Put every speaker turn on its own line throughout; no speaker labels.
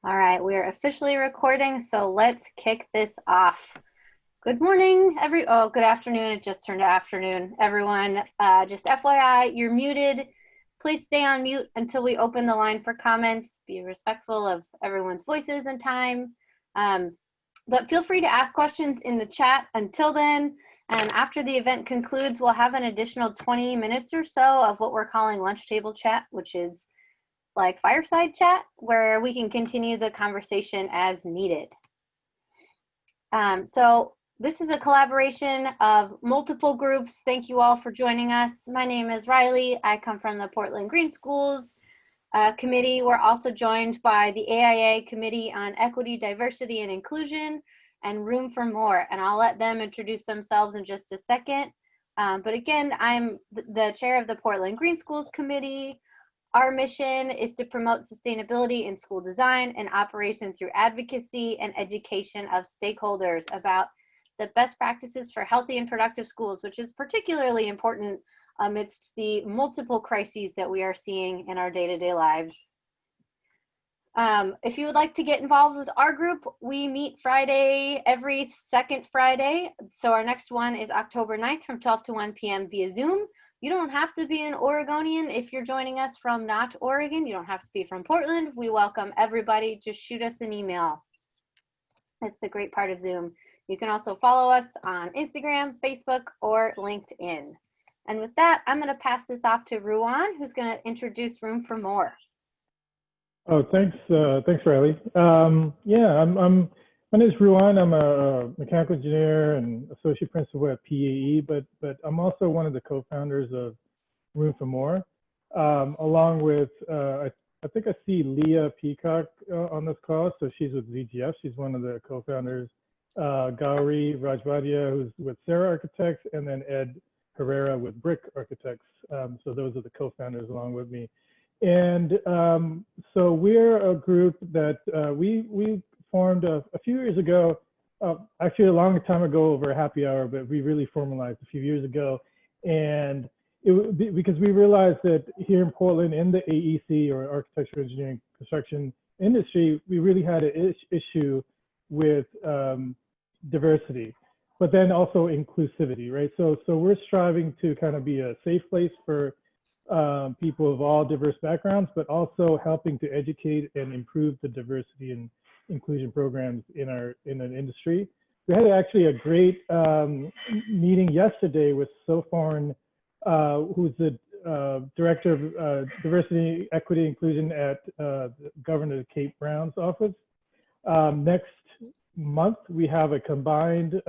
All right, we are officially recording, so let's kick this off. Good morning, good afternoon. It just turned to afternoon, everyone. Just FYI, you're muted. Please stay on mute until we open the line for comments. Be respectful of everyone's voices and time. But feel free to ask questions in the chat until then. And after the event concludes, we'll have an additional 20 minutes or so of what we're calling lunch table chat, which is like fireside chat, where we can continue the conversation as needed. So this is a collaboration of multiple groups. Thank you all for joining us. My name is Riley. I come from the Portland Green Schools Committee. We're also joined by the AIA Committee on Equity, Diversity, and Inclusion, and Room for More. And I'll let them introduce themselves in just a second. But again, I'm the chair of the Portland Green Schools Committee. Our mission is to promote sustainability in school design and operation through advocacy and education of stakeholders about the best practices for healthy and productive schools, which is particularly important amidst the multiple crises that we are seeing in our day-to-day lives. If you would like to get involved with our group, we meet every second Friday. So our next one is October 9th from 12 to 1 p.m. via Zoom. You don't have to be an Oregonian if you're joining us from not Oregon. You don't have to be from Portland. We welcome everybody. Just shoot us an email. That's the great part of Zoom. You can also follow us on Instagram, Facebook, or LinkedIn. And with that, I'm going to pass this off to Ruan, who's going to introduce Room for More.
Oh, thanks, Riley. My name is Ruan. I'm a mechanical engineer and associate principal at PAE, but I'm also one of the co-founders of Room for More, along with I think I see Leah Peacock on this call. So she's with ZGF. She's one of the co-founders. Gauri Rajvadia, who's with Sarah Architects, and then Ed Herrera with Brick Architects. So those are the co-founders along with me. And so we're a group that we formed a few years ago, actually a long time ago over a happy hour, but we really formalized a few years ago. And because we realized that here in Portland, in the AEC, or Architecture, Engineering, Construction industry, we really had an issue with diversity, but then also inclusivity, right? So we're striving to kind of be a safe place for people of all diverse backgrounds, but also helping to educate and improve the diversity and inclusion programs in an industry. We had actually a great meeting yesterday with Sophorn, who's the Director of Diversity, Equity, Inclusion at Governor Kate Brown's office. Next month, we have a combined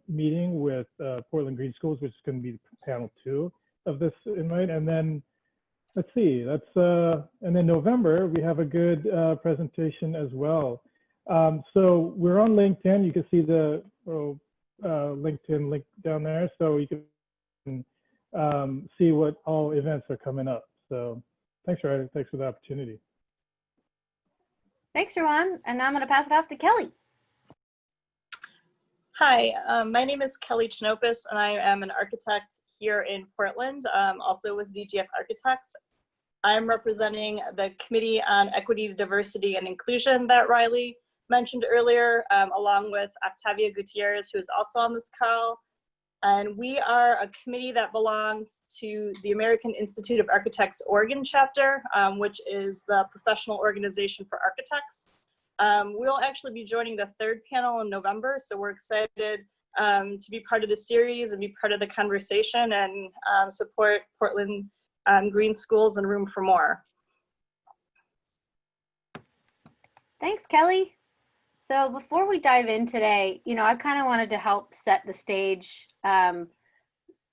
meeting with Portland Green Schools, which is going to be panel 2 of this invite. And then let's see, and then November, we have a good presentation as well. So we're on LinkedIn. You can see the LinkedIn link down there. So you can see what all events are coming up. So thanks, Ryder. Thanks for the opportunity.
Thanks, Ruan. And now I'm going to pass it off to Kelly.
Hi, my name is Kelly Chinopis, and I am an architect here in Portland, also with ZGF Architects. I'm representing the Committee on Equity, Diversity, and Inclusion that Riley mentioned earlier, along with Octavia Gutierrez, who is also on this call. And we are a committee that belongs to the American Institute of Architects Oregon chapter, which is the professional organization for architects. We'll actually be joining the 3rd panel in November, so we're excited to be part of the series and be part of the conversation and support Portland Green Schools and Room for More.
Thanks, Kelly. So before we dive in today, I kind of wanted to help set the stage. I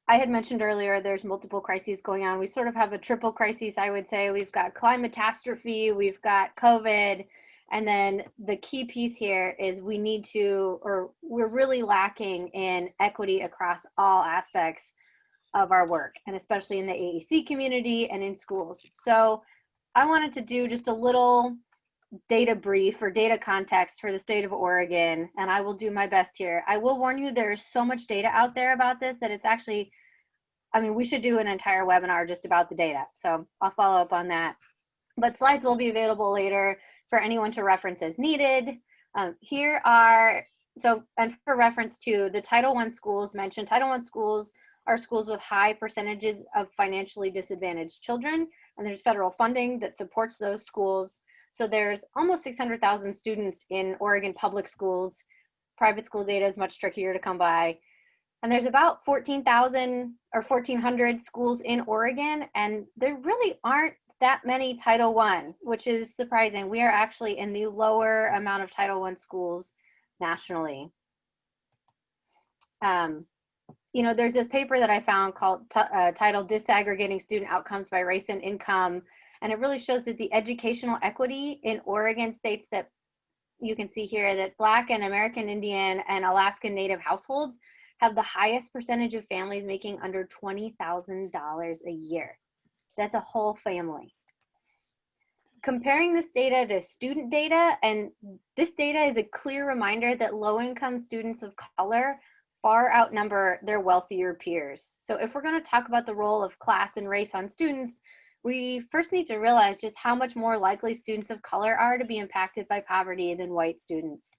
had mentioned earlier there's multiple crises going on. We sort of have a triple crisis, I would say. We've got climatastrophe, we've got COVID, and then the key piece here is we're really lacking in equity across all aspects of our work, and especially in the AEC community and in schools. So I wanted to do just a little data brief or data context for the state of Oregon, and I will do my best here. I will warn you, there's so much data out there about this that it's actually, we should do an entire webinar just about the data. So I'll follow up on that. but slides will be available later for anyone to reference as needed. Here are, and for reference to the Title I schools mentioned, Title I schools are schools with high percentages of financially disadvantaged children, and there's federal funding that supports those schools. So there's almost 600,000 students in Oregon public schools. Private school data is much trickier to come by. And there's about 14,000 or 1,400 schools in Oregon, and there really aren't that many Title I, which is surprising. We are actually in the lower amount of Title I schools nationally. You know, there's this paper that I found called titled Disaggregating Student Outcomes by Race and Income, and it really shows that the educational equity in Oregon states that you can see here that Black and American Indian and Alaskan Native households have the highest percentage of families making under $20,000 a year. That's a whole family. Comparing this data to student data, and this data is a clear reminder that low-income students of color far outnumber their wealthier peers. So if we're going to talk about the role of class and race on students, we first need to realize just how much more likely students of color are to be impacted by poverty than white students.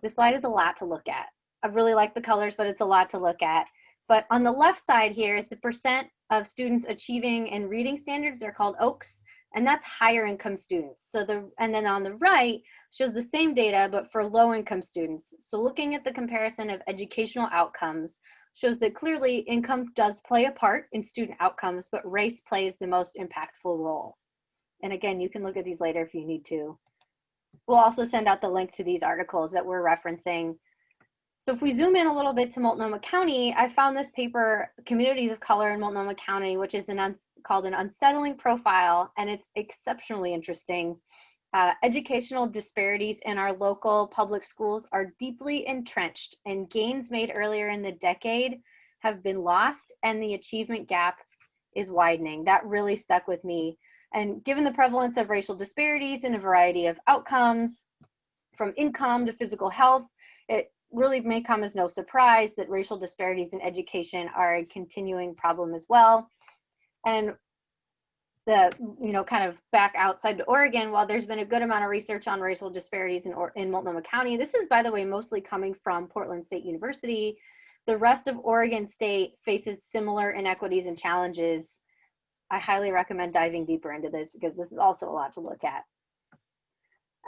This slide is a lot to look at. I really like the colors, but it's a lot to look at. But on the left side here is the percent of students achieving in reading standards. They're called OAKS, and that's higher income students. And then on the right shows the same data, but for low income students. So looking at the comparison of educational outcomes shows that clearly income does play a part in student outcomes, but race plays the most impactful role. And again, you can look at these later if you need to. We'll also send out the link to these articles that we're referencing. So if we zoom in a little bit to Multnomah County, I found this paper, Communities of Color in Multnomah County, which is called an unsettling profile, and it's exceptionally interesting. Educational disparities in our local public schools are deeply entrenched, and gains made earlier in the decade have been lost, and the achievement gap is widening. That really stuck with me. And given the prevalence of racial disparities in a variety of outcomes, from income to physical health, it really may come as no surprise that racial disparities in education are a continuing problem as well. And kind of back outside to Oregon, while there's been a good amount of research on racial disparities in Multnomah County, this is, by the way, mostly coming from Portland State University. The rest of Oregon State faces similar inequities and challenges. I highly recommend diving deeper into this because this is also a lot to look at.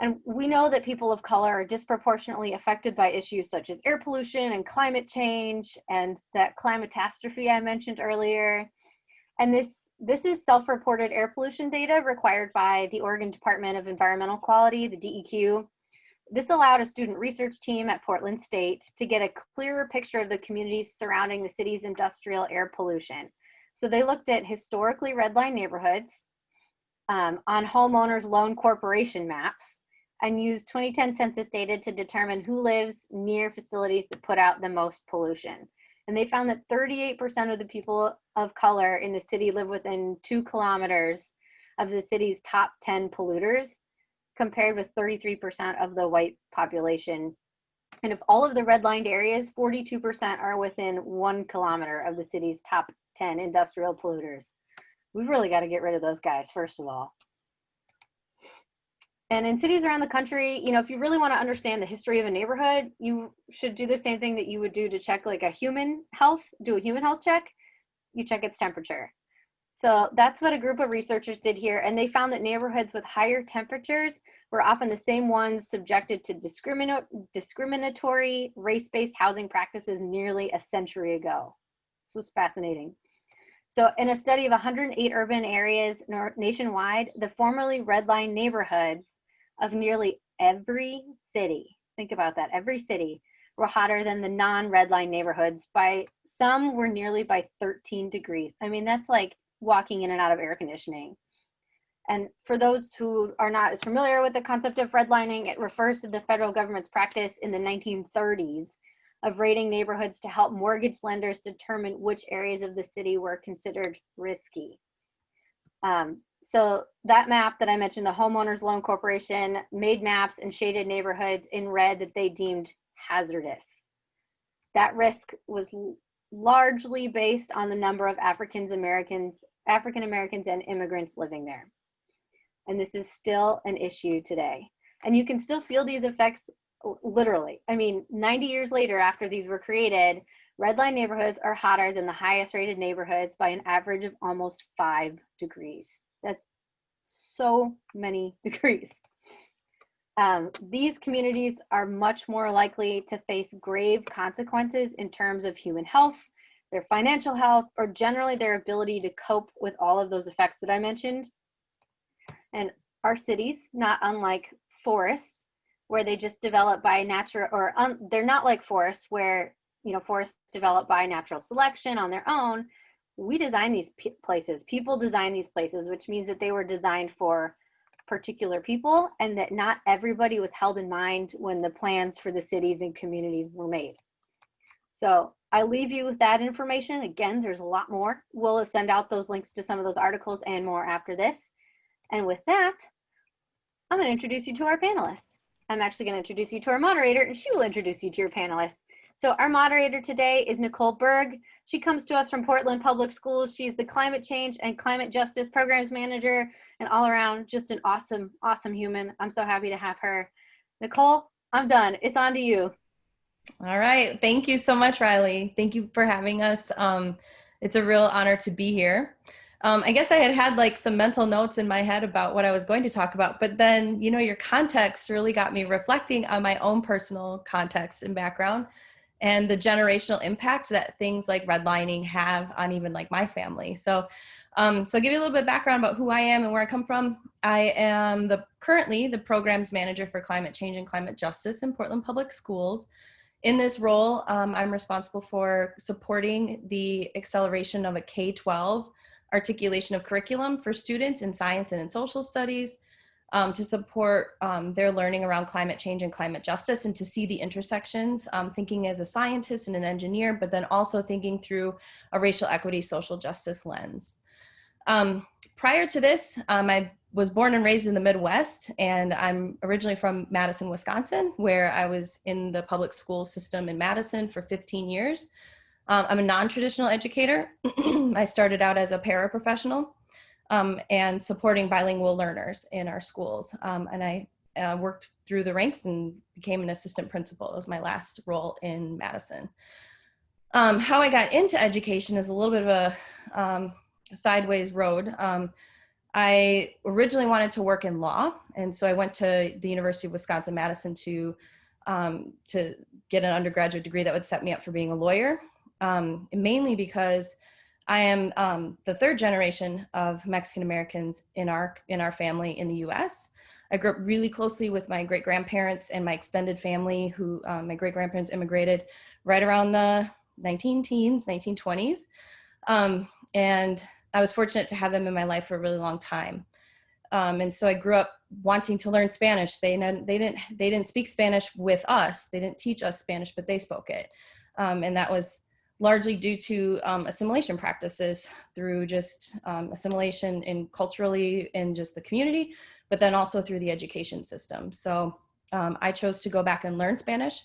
And we know that people of color are disproportionately affected by issues such as air pollution and climate change and that climatastrophe I mentioned earlier. And this is self-reported air pollution data required by the Oregon Department of Environmental Quality, the DEQ. This allowed a student research team at Portland State to get a clearer picture of the communities surrounding the city's industrial air pollution. So they looked at historically redlined neighborhoods on homeowners' loan corporation maps, and used 2010 census data to determine who lives near facilities that put out the most pollution. And they found that 38% of the people of color in the city live within 2 kilometers of the city's top 10 polluters, compared with 33% of the white population. And of all of the redlined areas, 42% are within 1 kilometer of the city's top 10 industrial polluters. We've really got to get rid of those guys, first of all. And in cities around the country, if you really want to understand the history of a neighborhood, you should do the same thing that you would do to check like a human health, do a human health check. You check its temperature. So that's what a group of researchers did here. And they found that neighborhoods with higher temperatures were often the same ones subjected to discriminatory race-based housing practices nearly a century ago. This was fascinating. So in a study of 108 urban areas nationwide, the formerly redlined neighborhoods of nearly every city, think about that, every city, were hotter than the non-redline neighborhoods. Some were nearly by 13 degrees. I mean, that's like walking in and out of air conditioning. And for those who are not as familiar with the concept of redlining, it refers to the federal government's practice in the 1930s of rating neighborhoods to help mortgage lenders determine which areas of the city were considered risky. So that map that I mentioned, the Homeowners Loan Corporation made maps and shaded neighborhoods in red that they deemed hazardous. That risk was largely based on the number of African Americans and immigrants living there. and this is still an issue today. And you can still feel these effects literally. I mean, 90 years later after these were created, red line neighborhoods are hotter than the highest rated neighborhoods by an average of almost 5 degrees. That's so many degrees. These communities are much more likely to face grave consequences in terms of human health, their financial health, or generally their ability to cope with all of those effects that I mentioned. And our cities, not unlike forests, where they just develop by natural, or they're not like forests where, you know, forests develop by natural selection on their own. We design these places. People design these places, which means that they were designed for particular people and that not everybody was held in mind when the plans for the cities and communities were made. So I leave you with that information. Again, there's a lot more. We'll send out those links to some of those articles and more after this. And with that, I'm going to introduce you to our panelists. I'm actually going to introduce you to our moderator, and she will introduce you to your panelists. So our moderator today is Nicole Berg. She comes to us from Portland Public Schools. She's the Climate Change and Climate Justice Programs Manager, and all around just an awesome, awesome human. I'm so happy to have her. Nicole, I'm done. It's on to you.
All right. Thank you so much, Riley. Thank you for having us. It's a real honor to be here. I guess I had like some mental notes in my head about what I was going to talk about, but then, you know, your context really got me reflecting on my own personal context and background and the generational impact that things like redlining have on even like my family. So I'll give you a little bit of background about who I am and where I come from. I am currently the programs manager for climate change and climate justice in Portland Public Schools. In this role, I'm responsible for supporting the acceleration of a K-12 articulation of curriculum for students in science and in social studies, to support their learning around climate change and climate justice, and to see the intersections, thinking as a scientist and an engineer, but then also thinking through a racial equity, social justice lens. Prior to this, I was born and raised in the Midwest, and I'm originally from Madison, Wisconsin, where I was in the public school system in Madison for 15 years. I'm a non-traditional educator. I started out as a paraprofessional and supporting bilingual learners in our schools. And I worked through the ranks and became an assistant principal. That was my last role in Madison. How I got into education is a little bit of a sideways road. I originally wanted to work in law, and so I went to the University of Wisconsin-Madison to get an undergraduate degree that would set me up for being a lawyer. Mainly because I am the third generation of Mexican Americans in our family in the U.S. I grew up really closely with my great-grandparents and my extended family, who my great-grandparents immigrated right around the 1920s. And I was fortunate to have them in my life for a really long time. And so I grew up wanting to learn Spanish. They didn't speak Spanish with us. They didn't teach us Spanish, but they spoke it. And that was largely due to assimilation practices through just assimilation in culturally in just the community, but then also through the education system. So I chose to go back and learn Spanish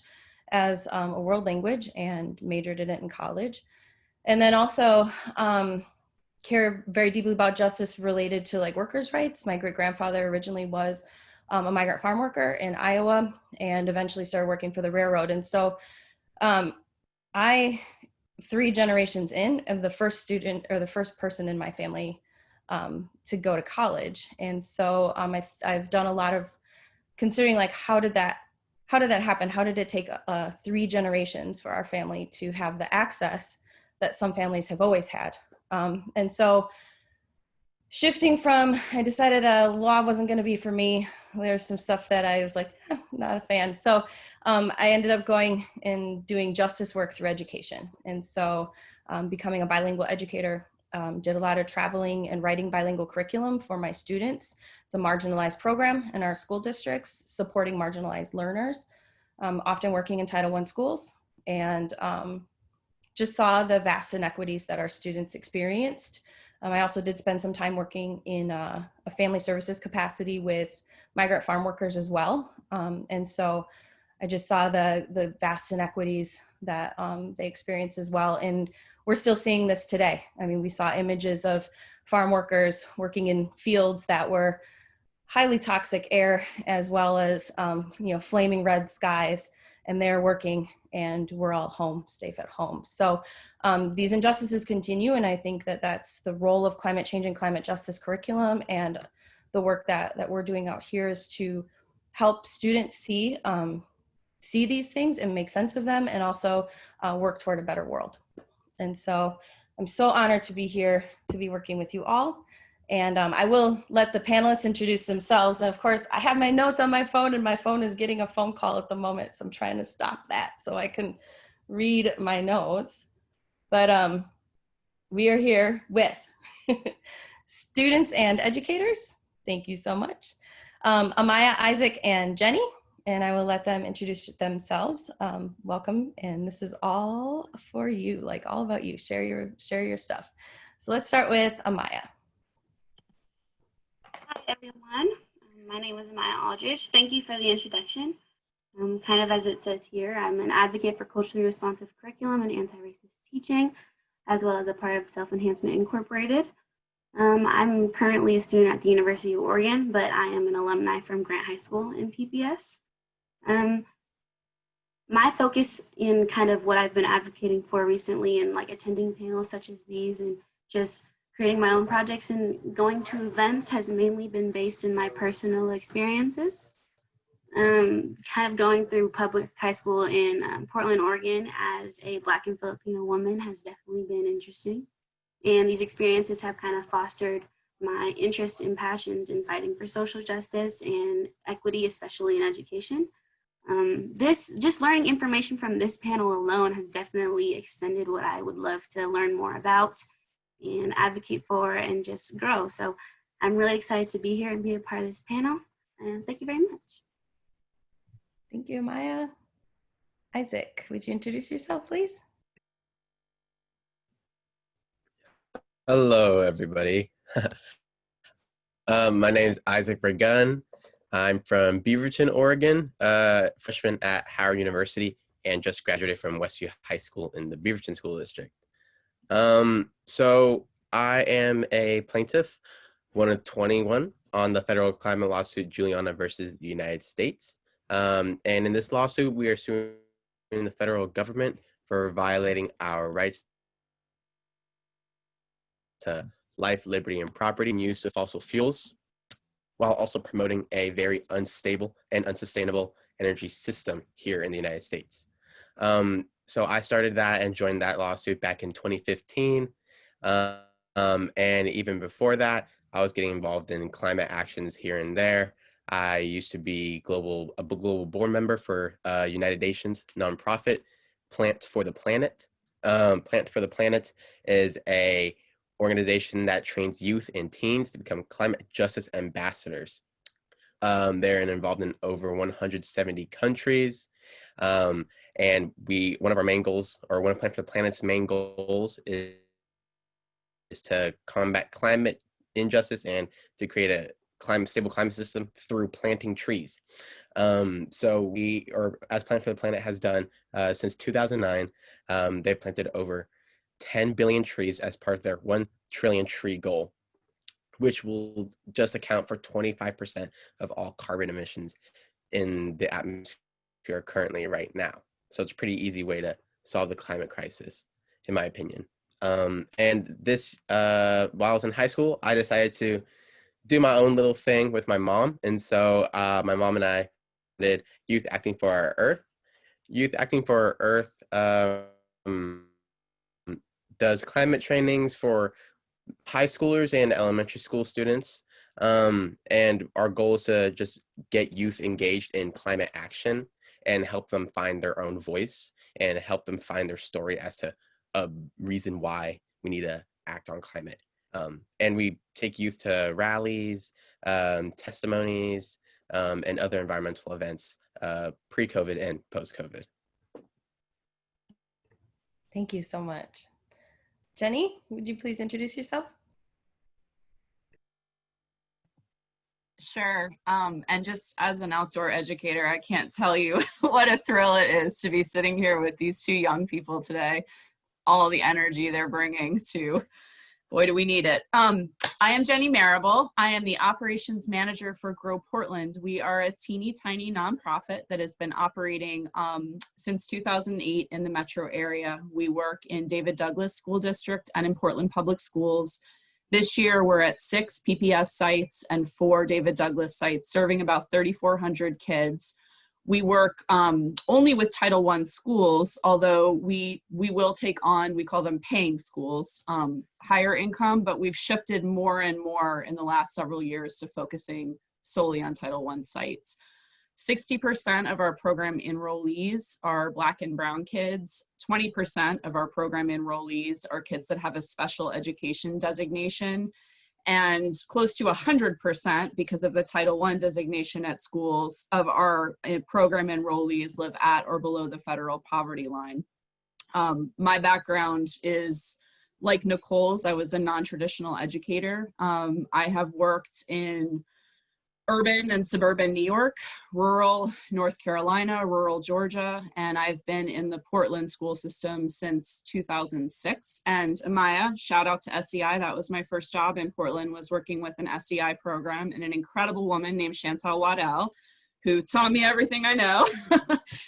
as a world language and majored in it in college. And then also care very deeply about justice related to like workers' rights. My great-grandfather originally was a migrant farm worker in Iowa and eventually started working for the railroad. And so I, 3 generations in, am the first student or the first person in my family to go to college. And so I've done a lot of considering like, how did that happen? How did it take 3 generations for our family to have the access that some families have always had? And so shifting from, I decided law wasn't going to be for me. There's some stuff that I was like, not a fan. So I ended up going and doing justice work through education. And so becoming a bilingual educator, did a lot of traveling and writing bilingual curriculum for my students. It's a marginalized program in our school districts, supporting marginalized learners, often working in Title I schools, and just saw the vast inequities that our students experienced. I also did spend some time working in a family services capacity with migrant farm workers as well. And so I just saw the vast inequities that they experience as well. And we're still seeing this today. I mean, we saw images of farm workers working in fields that were highly toxic air, as well as, flaming red skies, and they're working and we're all home, safe at home. So these injustices continue, and I think that that's the role of climate change and climate justice curriculum, and the work that we're doing out here is to help students see these things and make sense of them, and also work toward a better world. And so I'm so honored to be here, to be working with you all. And I will let the panelists introduce themselves. And of course, I have my notes on my phone, and my phone is getting a phone call at the moment. So I'm trying to stop that so I can read my notes. But we are here with students and educators. Thank you so much. Amaya, Isaac, and Jenny. And I will let them introduce themselves. Welcome, and this is all for you, like all about you. Share your stuff. So let's start with Amaya.
Hi everyone, my name is Amaya Aldridge. Thank you for the introduction. Kind of as it says here, I'm an advocate for culturally responsive curriculum and anti-racist teaching, as well as a part of Self-Enhancement Incorporated. I'm currently a student at the University of Oregon, but I am an alumni from Grant High School in PPS. My focus in kind of what I've been advocating for recently, and like attending panels such as these and just creating my own projects and going to events, has mainly been based in my personal experiences. Kind of going through public high school in Portland, Oregon as a Black and Filipino woman has definitely been interesting. And these experiences have kind of fostered my interests and passions in fighting for social justice and equity, especially in education. Just learning information from this panel alone has definitely extended what I would love to learn more about and advocate for and just grow. So I'm really excited to be here and be a part of this panel. And thank you very much.
Thank you, Maya. Isaac, would you introduce yourself, please?
Hello, everybody. My name is Isaac Vergun. I'm from Beaverton, Oregon, freshman at Howard University, and just graduated from Westview High School in the Beaverton School District. So I am a plaintiff, one of 21 on the federal climate lawsuit Juliana versus the United States. And in this lawsuit, we are suing the federal government for violating our rights to life, liberty, and property and use of fossil fuels, while also promoting a very unstable and unsustainable energy system here in the United States. So I started that and joined that lawsuit back in 2015. And even before that, I was getting involved in climate actions here and there. I used to be a global board member for United Nations nonprofit, Plant for the Planet. Plant for the Planet is a organization that trains youth and teens to become climate justice ambassadors. They're involved in over 170 countries. And one of our main goals, or one of Plant for the Planet's main goals, is to combat climate injustice and to create a stable climate system through planting trees. So as Plant for the Planet has done since 2009, they've planted over 10 billion trees as part of their 1 trillion tree goal, which will just account for 25% of all carbon emissions in the atmosphere currently right now. So it's a pretty easy way to solve the climate crisis, in my opinion. And this, while I was in high school, I decided to do my own little thing with my mom. And so my mom and I did Youth Acting for Our Earth. Youth Acting for Our Earth does climate trainings for high schoolers and elementary school students. And our goal is to just get youth engaged in climate action and help them find their own voice and help them find their story as to a reason why we need to act on climate. And we take youth to rallies, testimonies, and other environmental events pre-COVID and post-COVID.
Thank you so much. Jenny, would you please introduce yourself?
Sure. And just as an outdoor educator, I can't tell you what a thrill it is to be sitting here with these two young people today, all the energy they're bringing to Boy, do we need it. I am Jenny Maribel. I am the operations manager for Grow Portland. We are a teeny tiny nonprofit that has been operating since 2008 in the metro area. We work in David Douglas School District and in Portland Public Schools. This year, we're at 6 PPS sites and 4 David Douglas sites, serving about 3,400 kids. We work only with Title I schools, although we will take on, we call them paying schools, higher income, but we've shifted more and more in the last several years to focusing solely on Title I sites. 60% of our program enrollees are Black and Brown kids. 20% of our program enrollees are kids that have a special education designation. And close to 100%, because of the Title I designation at schools, of our program enrollees live at or below the federal poverty line. My background is like Nicole's. I was a non-traditional educator. I have worked in urban and suburban New York, rural North Carolina, rural Georgia, and I've been in the Portland school system since 2006. And Amaya, shout out to SEI, that was my first job in Portland, was working with an SEI program and an incredible woman named Chantal Waddell, who taught me everything I know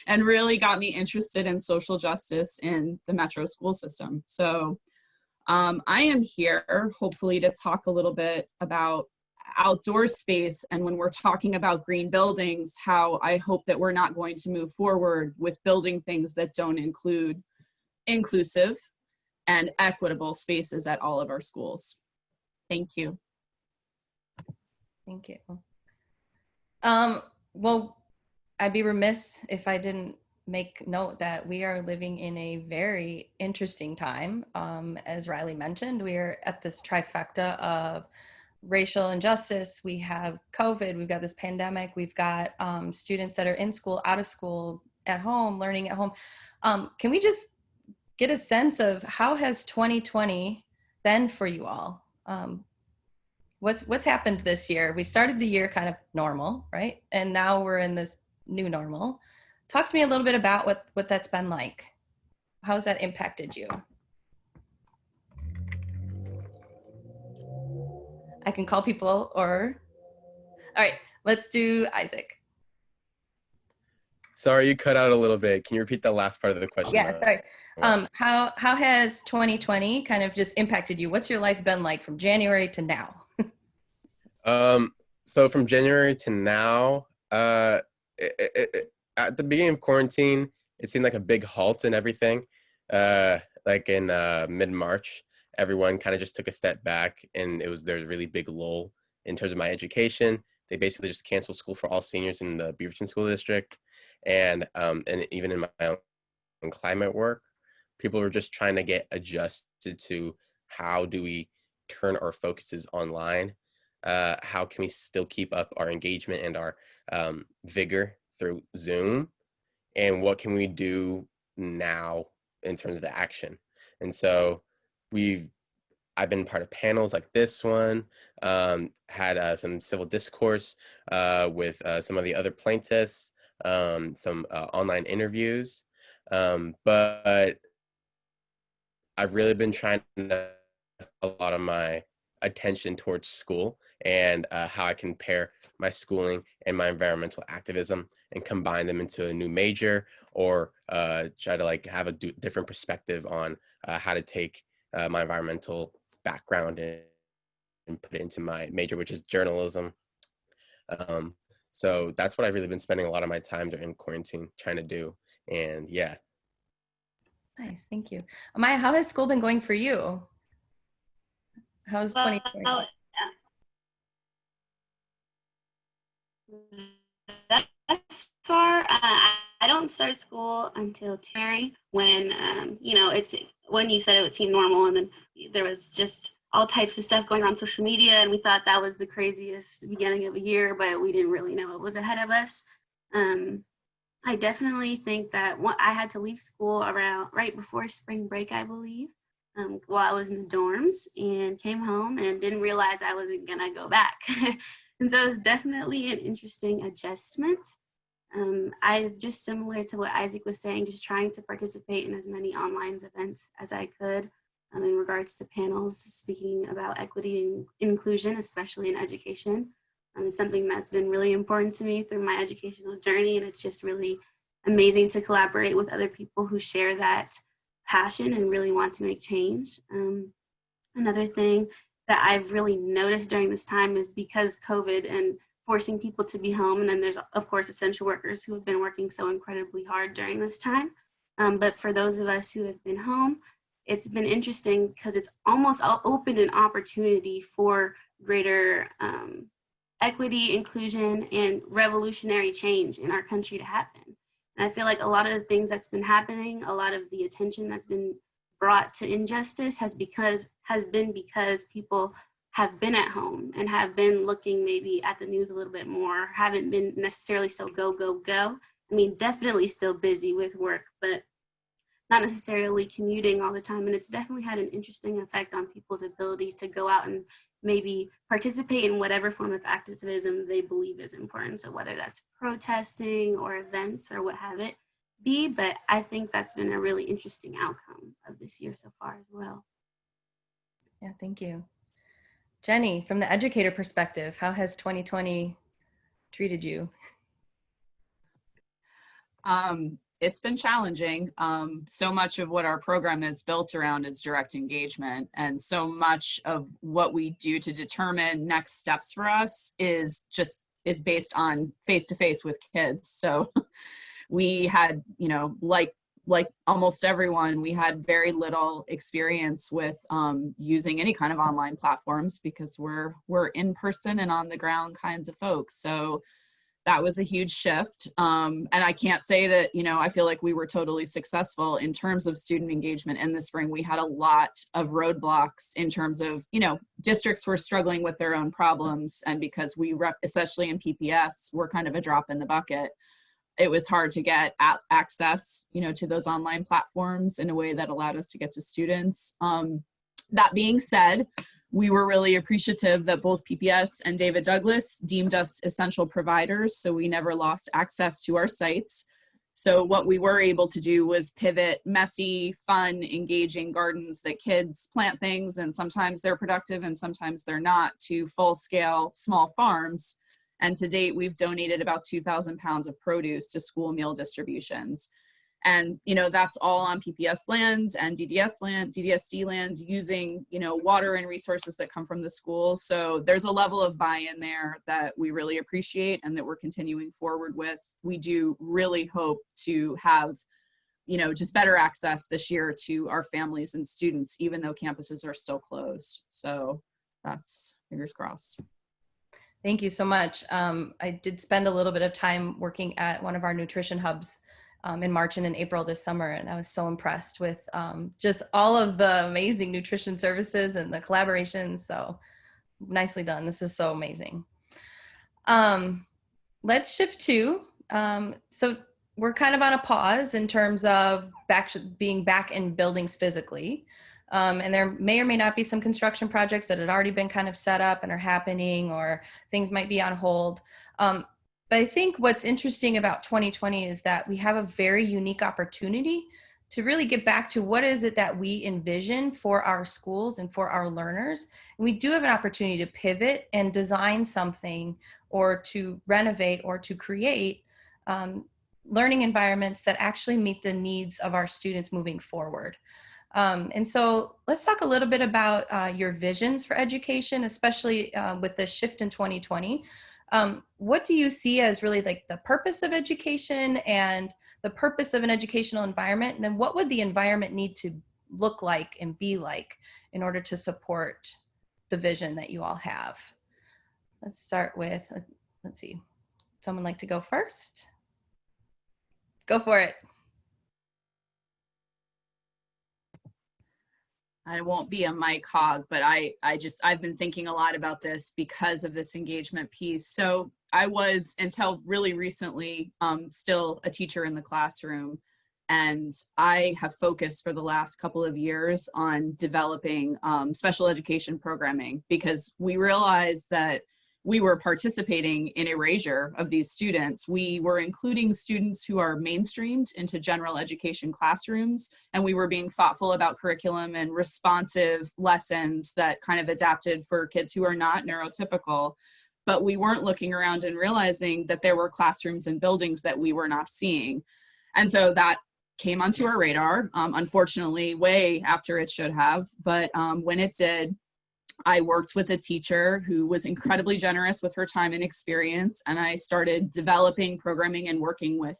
and really got me interested in social justice in the metro school system. So I am here hopefully to talk a little bit about outdoor space, and when we're talking about green buildings, how I hope that we're not going to move forward with building things that don't include inclusive and equitable spaces at all of our schools. Thank you.
Thank you. Well, I'd be remiss if I didn't make note that we are living in a very interesting time. As Riley mentioned, we are at this trifecta of racial injustice, we have COVID, we've got this pandemic, we've got students that are in school, out of school, at home, learning at home. Can we just get a sense of how has 2020 been for you all? What's happened this year? We started the year kind of normal, right? And now we're in this new normal. Talk to me a little bit about what that's been like. How's that impacted you? I can call people or, all right, let's do Isaac.
Sorry, you cut out a little bit. Can you repeat the last part of the question?
Yeah, sorry. How has 2020 kind of just impacted you? What's your life been like from January to now?
So from January to now, at the beginning of quarantine, it seemed like a big halt in everything. Like in mid-March, everyone kind of just took a step back, and there's a really big lull in terms of my education. They basically just canceled school for all seniors in the Beaverton School District, and even in my own climate work, people were just trying to get adjusted to how do we turn our focuses online. How can we still keep up our engagement and our vigor through Zoom, and what can we do now in terms of the action? And so I've been part of panels like this one, had some civil discourse with some of the other plaintiffs, some online interviews, but I've really been trying to put a lot of my attention towards school and how I can pair my schooling and my environmental activism and combine them into a new major, or try to like have a different perspective on how to take my environmental background and put it into my major, which is journalism. So that's what I've really been spending a lot of my time during quarantine trying to do. And yeah.
Nice, thank you. Amaya, how has school been going for you? How's 2020?
Thus far, I don't start school until January, when it's when you said it would seem normal, and then there was just all types of stuff going around social media, and we thought that was the craziest beginning of a year, but we didn't really know what was ahead of us. I definitely think that I had to leave school around right before spring break, I believe, while I was in the dorms, and came home and didn't realize I wasn't gonna go back. And so it's definitely an interesting adjustment. I just, similar to what Isaac was saying, just trying to participate in as many online events as I could. in regards to panels speaking about equity and inclusion, especially in education. It's something that's been really important to me through my educational journey, and it's just really amazing to collaborate with other people who share that passion and really want to make change. Another thing that I've really noticed during this time is because COVID and forcing people to be home, and then there's of course essential workers who have been working so incredibly hard during this time. But for those of us who have been home, it's been interesting because it's almost opened an opportunity for greater equity, inclusion, and revolutionary change in our country to happen. And I feel like a lot of the things that's been happening, a lot of the attention that's been brought to injustice has been because people have been at home and have been looking maybe at the news a little bit more, haven't been necessarily so go, go, go. I mean, definitely still busy with work, but not necessarily commuting all the time. And it's definitely had an interesting effect on people's ability to go out and maybe participate in whatever form of activism they believe is important. So whether that's protesting or events or what have it be, but I think that's been a really interesting outcome of this year so far as well.
Yeah, thank you. Jenny, from the educator perspective, how has 2020 treated you?
It's been challenging. So much of what our program is built around is direct engagement, and so much of what we do to determine next steps for us is based on face-to-face with kids. So we had, like almost everyone, we had very little experience with using any kind of online platforms because we're in person and on the ground kinds of folks. So that was a huge shift. And I can't say that, I feel like we were totally successful in terms of student engagement in the spring. We had a lot of roadblocks in terms of, districts were struggling with their own problems. And because especially in PPS, we're kind of a drop in the bucket. It was hard to get access, to those online platforms in a way that allowed us to get to students. That being said, we were really appreciative that both PPS and David Douglas deemed us essential providers, so we never lost access to our sites. So what we were able to do was pivot messy, fun, engaging gardens that kids plant things, and sometimes they're productive and sometimes they're not, to full-scale small farms. And to date, we've donated about 2,000 pounds of produce to school meal distributions. And, that's all on PPS lands and DDSD lands using, water and resources that come from the school. So there's a level of buy-in there that we really appreciate and that we're continuing forward with. We do really hope to have, just better access this year to our families and students, even though campuses are still closed. So that's fingers crossed.
Thank you so much. I did spend a little bit of time working at one of our nutrition hubs in March and in April this summer, and I was so impressed with just all of the amazing nutrition services and the collaborations. So nicely done. This is so amazing. Let's shift to, so we're kind of on a pause in terms of being back in buildings physically. And there may or may not be some construction projects that had already been kind of set up and are happening, or things might be on hold. But I think what's interesting about 2020 is that we have a very unique opportunity to really get back to what is it that we envision for our schools and for our learners. And we do have an opportunity to pivot and design something, or to renovate, or to create learning environments that actually meet the needs of our students moving forward. And so let's talk a little bit about your visions for education, especially with the shift in 2020. What do you see as really like the purpose of education and the purpose of an educational environment? And then what would the environment need to look like and be like in order to support the vision that you all have? Let's start with, let's see, someone like to go first? Go for it.
I won't be a mic hog, but I've been thinking a lot about this because of this engagement piece. So I was, until really recently, still a teacher in the classroom. And I have focused for the last couple of years on developing special education programming, because we realized that we were participating in erasure of these students. We were including students who are mainstreamed into general education classrooms, and we were being thoughtful about curriculum and responsive lessons that kind of adapted for kids who are not neurotypical. But we weren't looking around and realizing that there were classrooms and buildings that we were not seeing. And so that came onto our radar, unfortunately, way after it should have. But when it did, I worked with a teacher who was incredibly generous with her time and experience, and I started developing programming and working with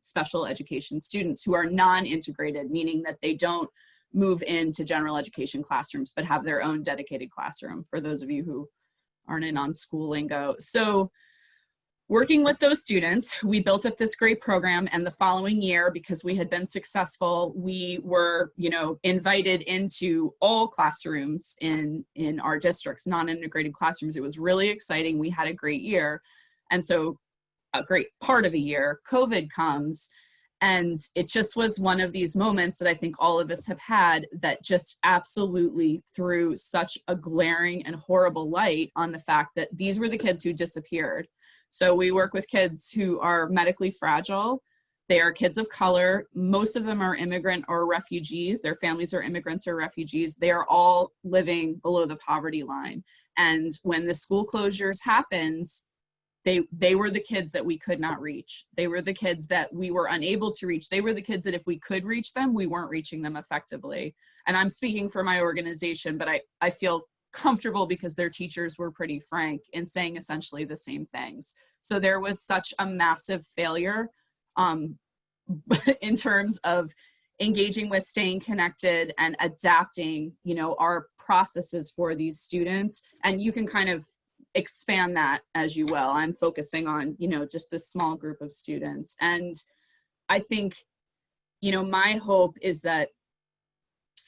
special education students who are non-integrated, meaning that they don't move into general education classrooms, but have their own dedicated classroom, for those of you who aren't in on school lingo. So working with those students, we built up this great program, and the following year, because we had been successful, we were, invited into all classrooms in our districts, non-integrated classrooms. It was really exciting. We had a great year. And so a great part of a year, COVID comes, and it just was one of these moments that I think all of us have had that just absolutely threw such a glaring and horrible light on the fact that these were the kids who disappeared. So we work with kids who are medically fragile. They are kids of color. Most of them are immigrant or refugees. Their families are immigrants or refugees. They are all living below the poverty line. And when the school closures happened, they were the kids that we could not reach. They were the kids that we were unable to reach. They were the kids that if we could reach them, we weren't reaching them effectively. And I'm speaking for my organization, but I feel comfortable because their teachers were pretty frank in saying essentially the same things. So there was such a massive failure in terms of engaging with, staying connected, and adapting, our processes for these students. And you can kind of expand that as you will. I'm focusing on, just this small group of students. And I think, my hope is that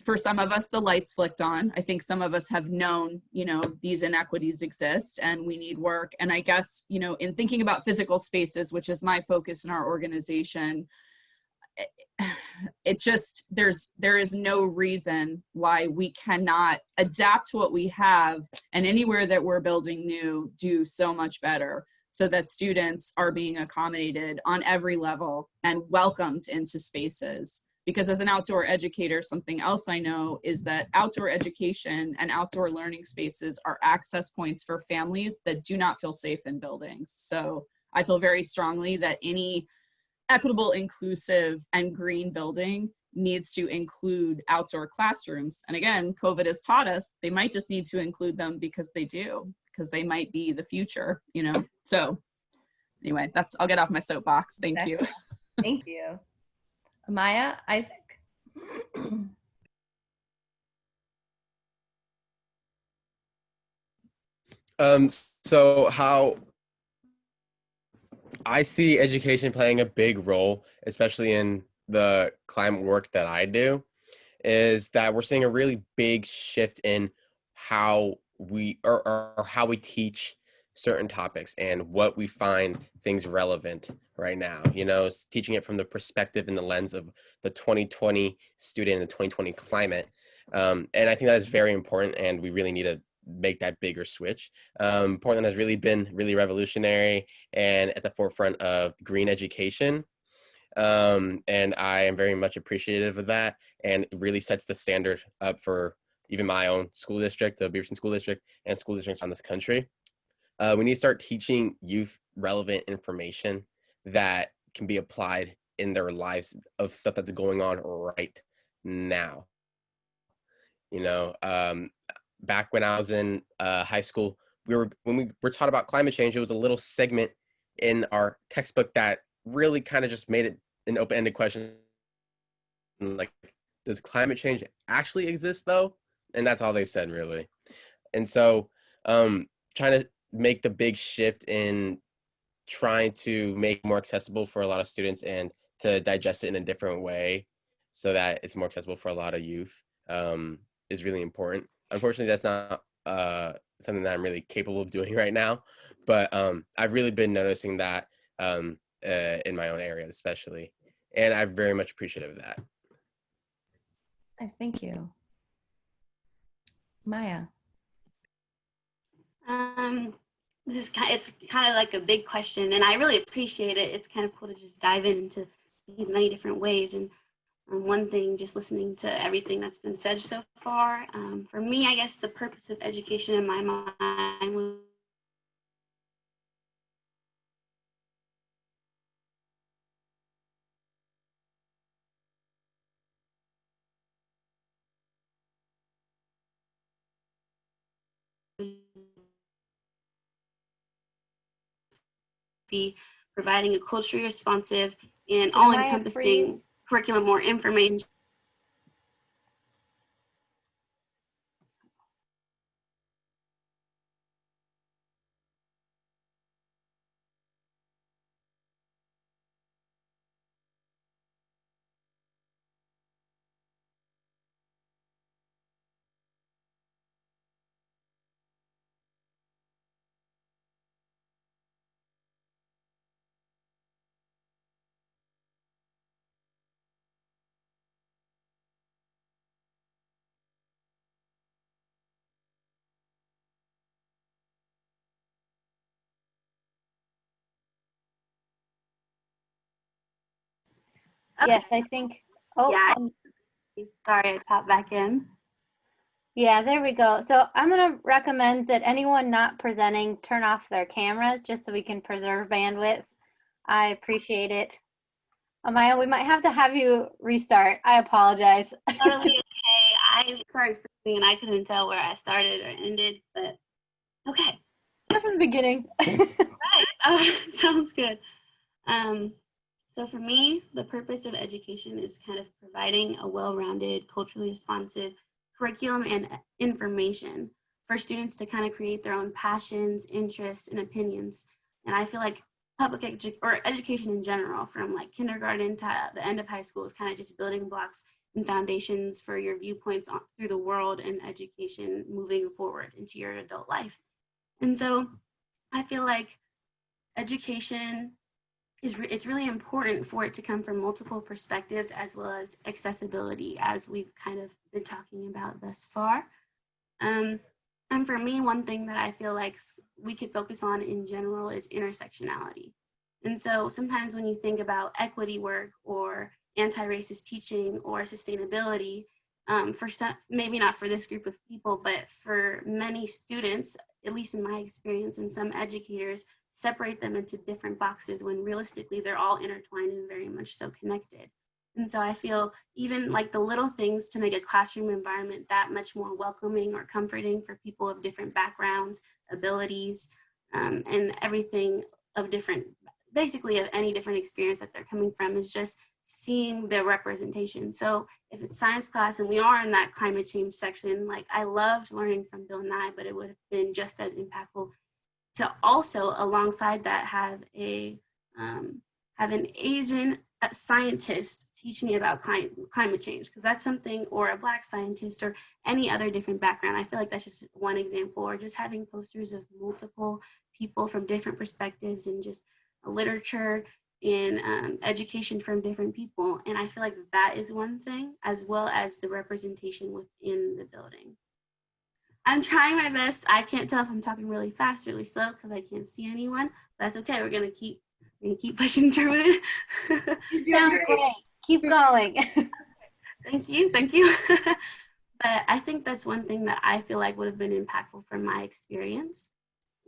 for some of us, the lights flicked on. I think some of us have known, these inequities exist and we need work. And I guess, in thinking about physical spaces, which is my focus in our organization, there is no reason why we cannot adapt to what we have, and anywhere that we're building new, do so much better, so that students are being accommodated on every level and welcomed into spaces. Because as an outdoor educator, something else I know is that outdoor education and outdoor learning spaces are access points for families that do not feel safe in buildings. So I feel very strongly that any equitable, inclusive, and green building needs to include outdoor classrooms. And again, COVID has taught us they might just need to include them because they might be the future, So anyway, I'll get off my soapbox. Thank you.
Thank you. Amaya, Isaac?
So how I see education playing a big role, especially in the climate work that I do, is that we're seeing a really big shift in how we or how we teach certain topics and what we find things relevant right now. Teaching it from the perspective and the lens of the 2020 student and the 2020 climate. And I think that is very important, and we really need to make that bigger switch. Portland has really been really revolutionary and at the forefront of green education. And I am very much appreciative of that, and it really sets the standard up for even my own school district, the Beaverton School District, and school districts on this country. We need to start teaching youth relevant information that can be applied in their lives of stuff that's going on right now. Back when I was in high school, when we were taught about climate change, it was a little segment in our textbook that really kind of just made it an open-ended question. Like, does climate change actually exist though? And that's all they said, really. And so trying to make the big shift in trying to make it more accessible for a lot of students and to digest it in a different way so that it's more accessible for a lot of youth is really important. Unfortunately, that's not something that I'm really capable of doing right now, but I've really been noticing that in my own area especially, and I'm very much appreciative of that.
Nice, thank you. Maya.
it's kind of like a big question, and I really appreciate it. It's kind of cool to just dive into these many different ways. And one thing, just listening to everything that's been said so far, for me, I guess the purpose of education in my mind would be providing a culturally responsive and all-encompassing curriculum or information.
Yes, I think, oh,
Yeah, sorry, I popped back in.
yeah, there we go. So I'm going to recommend that anyone not presenting turn off their cameras just so we can preserve bandwidth. I appreciate it. Amaya, we might have to have you restart. I apologize.
Totally okay. I'm sorry for me, and I couldn't tell where I started or ended, but okay.
Start from the beginning.
Right. Sounds good. So for me, the purpose of education is kind of providing a well-rounded, culturally responsive curriculum and information for students to kind of create their own passions, interests, and opinions. And I feel like education in general, from like kindergarten to the end of high school, is kind of just building blocks and foundations for your viewpoints through the world and education moving forward into your adult life. And so I feel like education it's really important for it to come from multiple perspectives as well as accessibility, as we've kind of been talking about thus far. And for me, one thing that I feel like we could focus on in general is intersectionality. And so sometimes when you think about equity work or anti-racist teaching or sustainability, for some, maybe not for this group of people, but for many students, at least in my experience, and some educators, separate them into different boxes when realistically they're all intertwined and very much so connected. And so I feel even like the little things to make a classroom environment that much more welcoming or comforting for people of different backgrounds, abilities, and everything of different, basically of any different experience that they're coming from, is just seeing the representation. So if it's science class and we are in that climate change section, like I loved learning from Bill Nye, but it would have been just as impactful to also alongside that have an Asian scientist teach me about climate change, because that's something, or a Black scientist or any other different background. I feel like that's just one example, or just having posters of multiple people from different perspectives and just literature and education from different people. And I feel like that is one thing, as well as the representation within the building. I'm trying my best. I can't tell if I'm talking really fast, really slow, because I can't see anyone. But that's okay. We're gonna keep pushing through it.
You sound great. Keep going.
Thank you, thank you. But I think that's one thing that I feel like would have been impactful from my experience,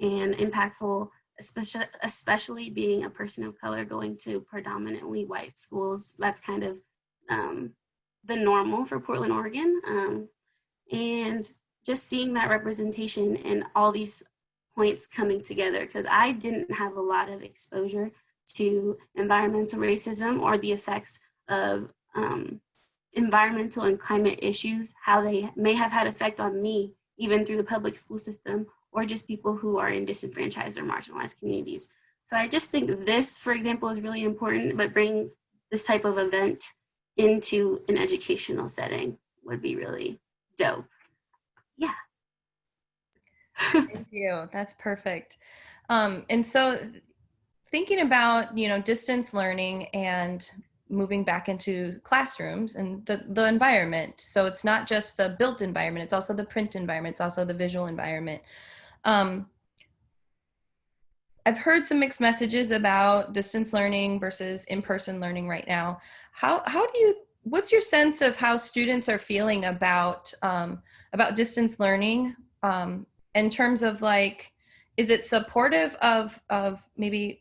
and impactful, especially being a person of color going to predominantly white schools. That's kind of the normal for Portland, Oregon, and just seeing that representation and all these points coming together, because I didn't have a lot of exposure to environmental racism or the effects of environmental and climate issues, how they may have had effect on me, even through the public school system, or just people who are in disenfranchised or marginalized communities. So I just think this, for example, is really important, but bringing this type of event into an educational setting would be really dope. Yeah.
Thank you. That's perfect. And so thinking about, distance learning and moving back into classrooms and the environment. So it's not just the built environment, it's also the print environment, it's also the visual environment. I've heard some mixed messages about distance learning versus in-person learning right now. What's your sense of how students are feeling about distance learning in terms of like, is it supportive of maybe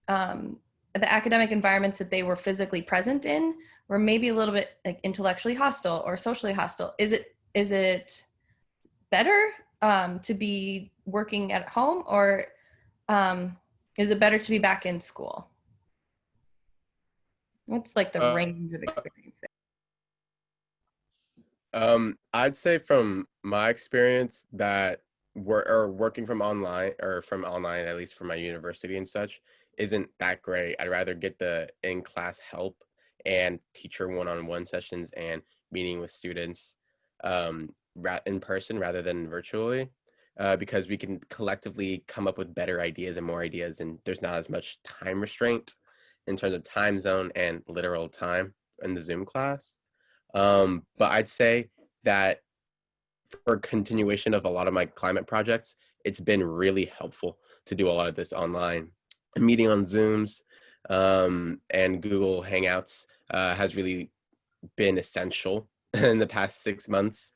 the academic environments that they were physically present in, or maybe a little bit like intellectually hostile or socially hostile? Is it better to be working at home, or is it better to be back in school? What's like the range of experience there?
I'd say from my experience that working from online, or from online, at least for my university and such, isn't that great. I'd rather get the in-class help and teacher one-on-one sessions and meeting with students in person rather than virtually, because we can collectively come up with better ideas and more ideas, and there's not as much time restraint in terms of time zone and literal time in the Zoom class. But I'd say that for continuation of a lot of my climate projects, it's been really helpful to do a lot of this online. Meeting on Zooms and Google Hangouts has really been essential in the past 6 months.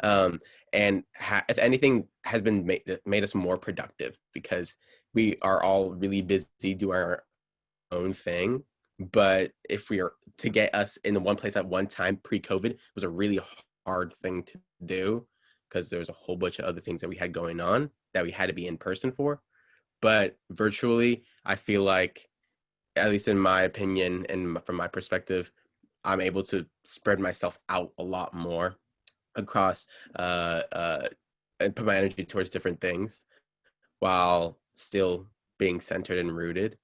And if anything, has been made us more productive, because we are all really busy doing our own thing. But if we are to get us in the one place at one time pre-COVID was a really hard thing to do, because there was a whole bunch of other things that we had going on that we had to be in person for. But virtually, I feel like, at least in my opinion and from my perspective, I'm able to spread myself out a lot more across and put my energy towards different things while still being centered and rooted.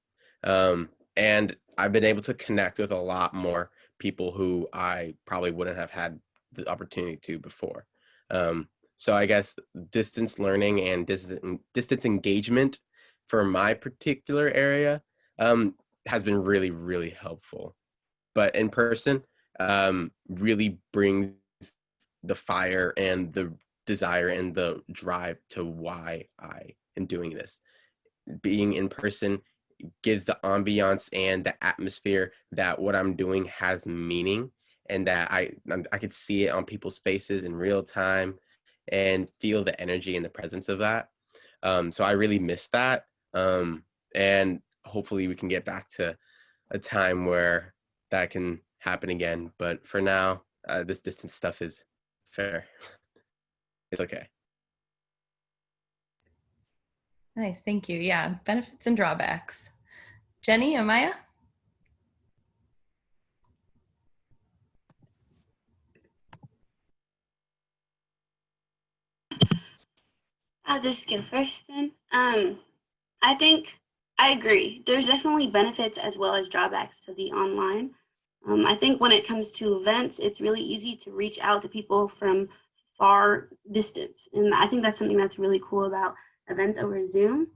And I've been able to connect with a lot more people who I probably wouldn't have had the opportunity to before. So I guess distance learning and distance engagement for my particular area has been really, really helpful. But in person really brings the fire and the desire and the drive to why I am doing this. Being in person gives the ambiance and the atmosphere that what I'm doing has meaning, and that I could see it on people's faces in real time and feel the energy and the presence of that. So I really miss that. And hopefully we can get back to a time where that can happen again. But for now, this distance stuff is fair. It's okay.
Nice, thank you. Yeah, benefits and drawbacks. Jenny, Amaya?
I'll just go first then. I think I agree. There's definitely benefits as well as drawbacks to the online. I think when it comes to events, it's really easy to reach out to people from far distance. And I think that's something that's really cool about events over Zoom.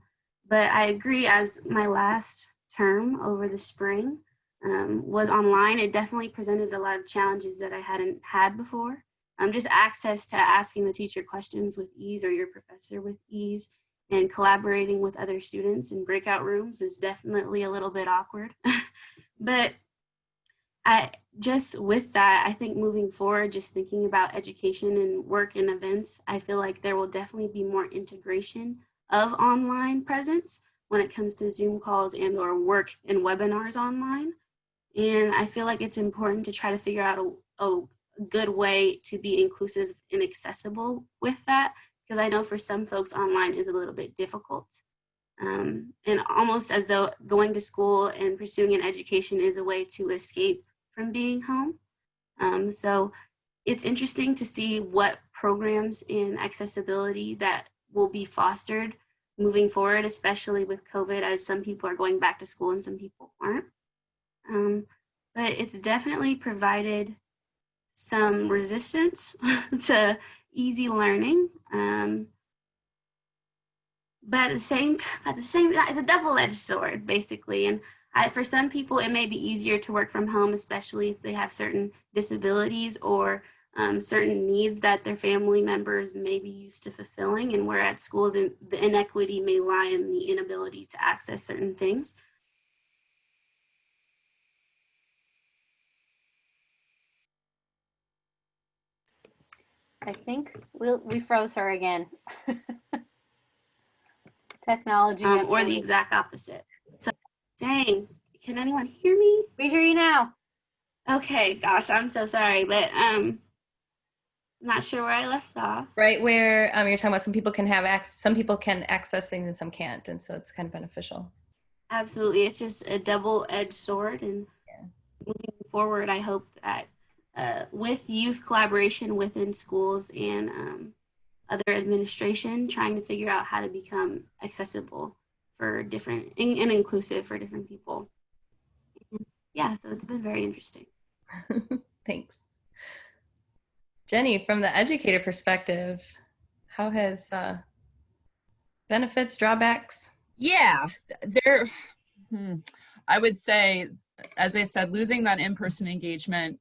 But I agree, as my last term over the spring was online, it definitely presented a lot of challenges that I hadn't had before. Just access to asking the teacher questions with ease, or your professor with ease, and collaborating with other students in breakout rooms is definitely a little bit awkward. But with that, I think moving forward, just thinking about education and work and events, I feel like there will definitely be more integration of online presence when it comes to Zoom calls and or work and webinars online. And I feel like it's important to try to figure out a good way to be inclusive and accessible with that, because I know for some folks online is a little bit difficult. And almost as though going to school and pursuing an education is a way to escape from being home. So it's interesting to see what programs in accessibility that will be fostered moving forward, especially with COVID, as some people are going back to school and some people aren't. But it's definitely provided some resistance to easy learning. But at the same time, it's a double-edged sword, basically. And for some people, it may be easier to work from home, especially if they have certain disabilities or certain needs that their family members may be used to fulfilling, and where at schools the inequity may lie in the inability to access certain things.
I think we froze her again. Technology.
Or the exact opposite. So, dang, can anyone hear me?
We hear you now.
Okay, gosh, I'm so sorry, but not sure where I left off.
Right where you're talking about some people can access things and some can't, and so it's kind of beneficial.
Absolutely, it's just a double-edged sword, and moving forward, I hope that with youth collaboration within schools and other administration, trying to figure out how to become accessible for different and inclusive for different people. Yeah, so it's been very interesting.
Thanks. Jenny, from the educator perspective, how has benefits, drawbacks?
Yeah, I would say, as I said, losing that in-person engagement,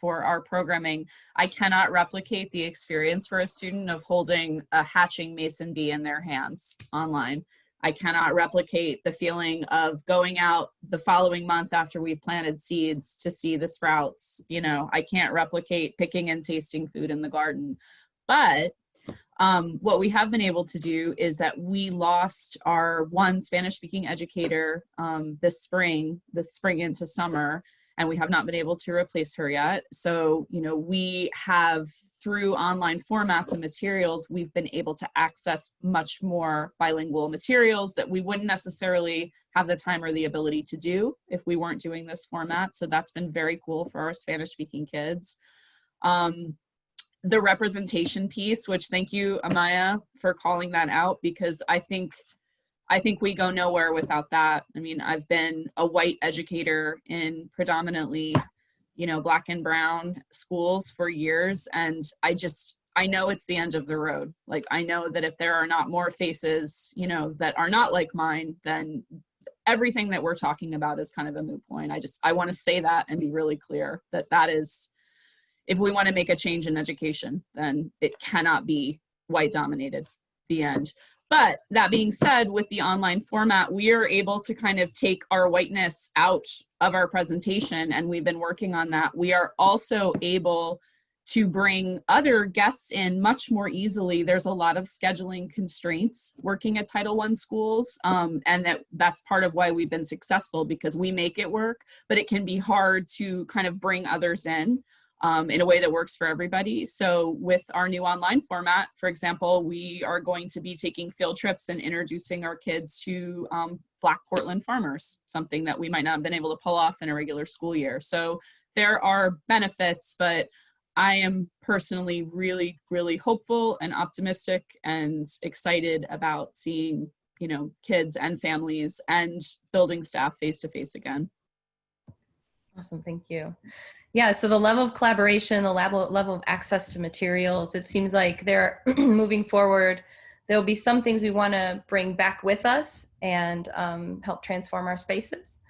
for our programming, I cannot replicate the experience for a student of holding a hatching mason bee in their hands online. I cannot replicate the feeling of going out the following month after we've planted seeds to see the sprouts. I can't replicate picking and tasting food in the garden. But what we have been able to do is that we lost our one Spanish-speaking educator this spring into summer, and we have not been able to replace her yet. So, we have, through online formats and materials, we've been able to access much more bilingual materials that we wouldn't necessarily have the time or the ability to do if we weren't doing this format. So that's been very cool for our Spanish-speaking kids. The representation piece, which thank you, Amaya, for calling that out, because I think we go nowhere without that. I mean, I've been a white educator in predominantly, Black and brown schools for years. And I know it's the end of the road. Like, I know that if there are not more faces, that are not like mine, then everything that we're talking about is kind of a moot point. I want to say that and be really clear that is, if we want to make a change in education, then it cannot be white dominated, the end. But that being said, with the online format, we are able to kind of take our whiteness out of our presentation, and we've been working on that. We are also able to bring other guests in much more easily. There's a lot of scheduling constraints working at Title I schools, and that's part of why we've been successful, because we make it work, but it can be hard to kind of bring others in a way that works for everybody. So with our new online format, for example, we are going to be taking field trips and introducing our kids to Black Portland farmers, something that we might not have been able to pull off in a regular school year. So there are benefits, but I am personally really, really hopeful and optimistic and excited about seeing, kids and families and building staff face-to-face again.
Awesome, thank you. Yeah, so the level of collaboration, the level of access to materials, it seems like they're moving forward. There'll be some things we want to bring back with us and help transform our spaces.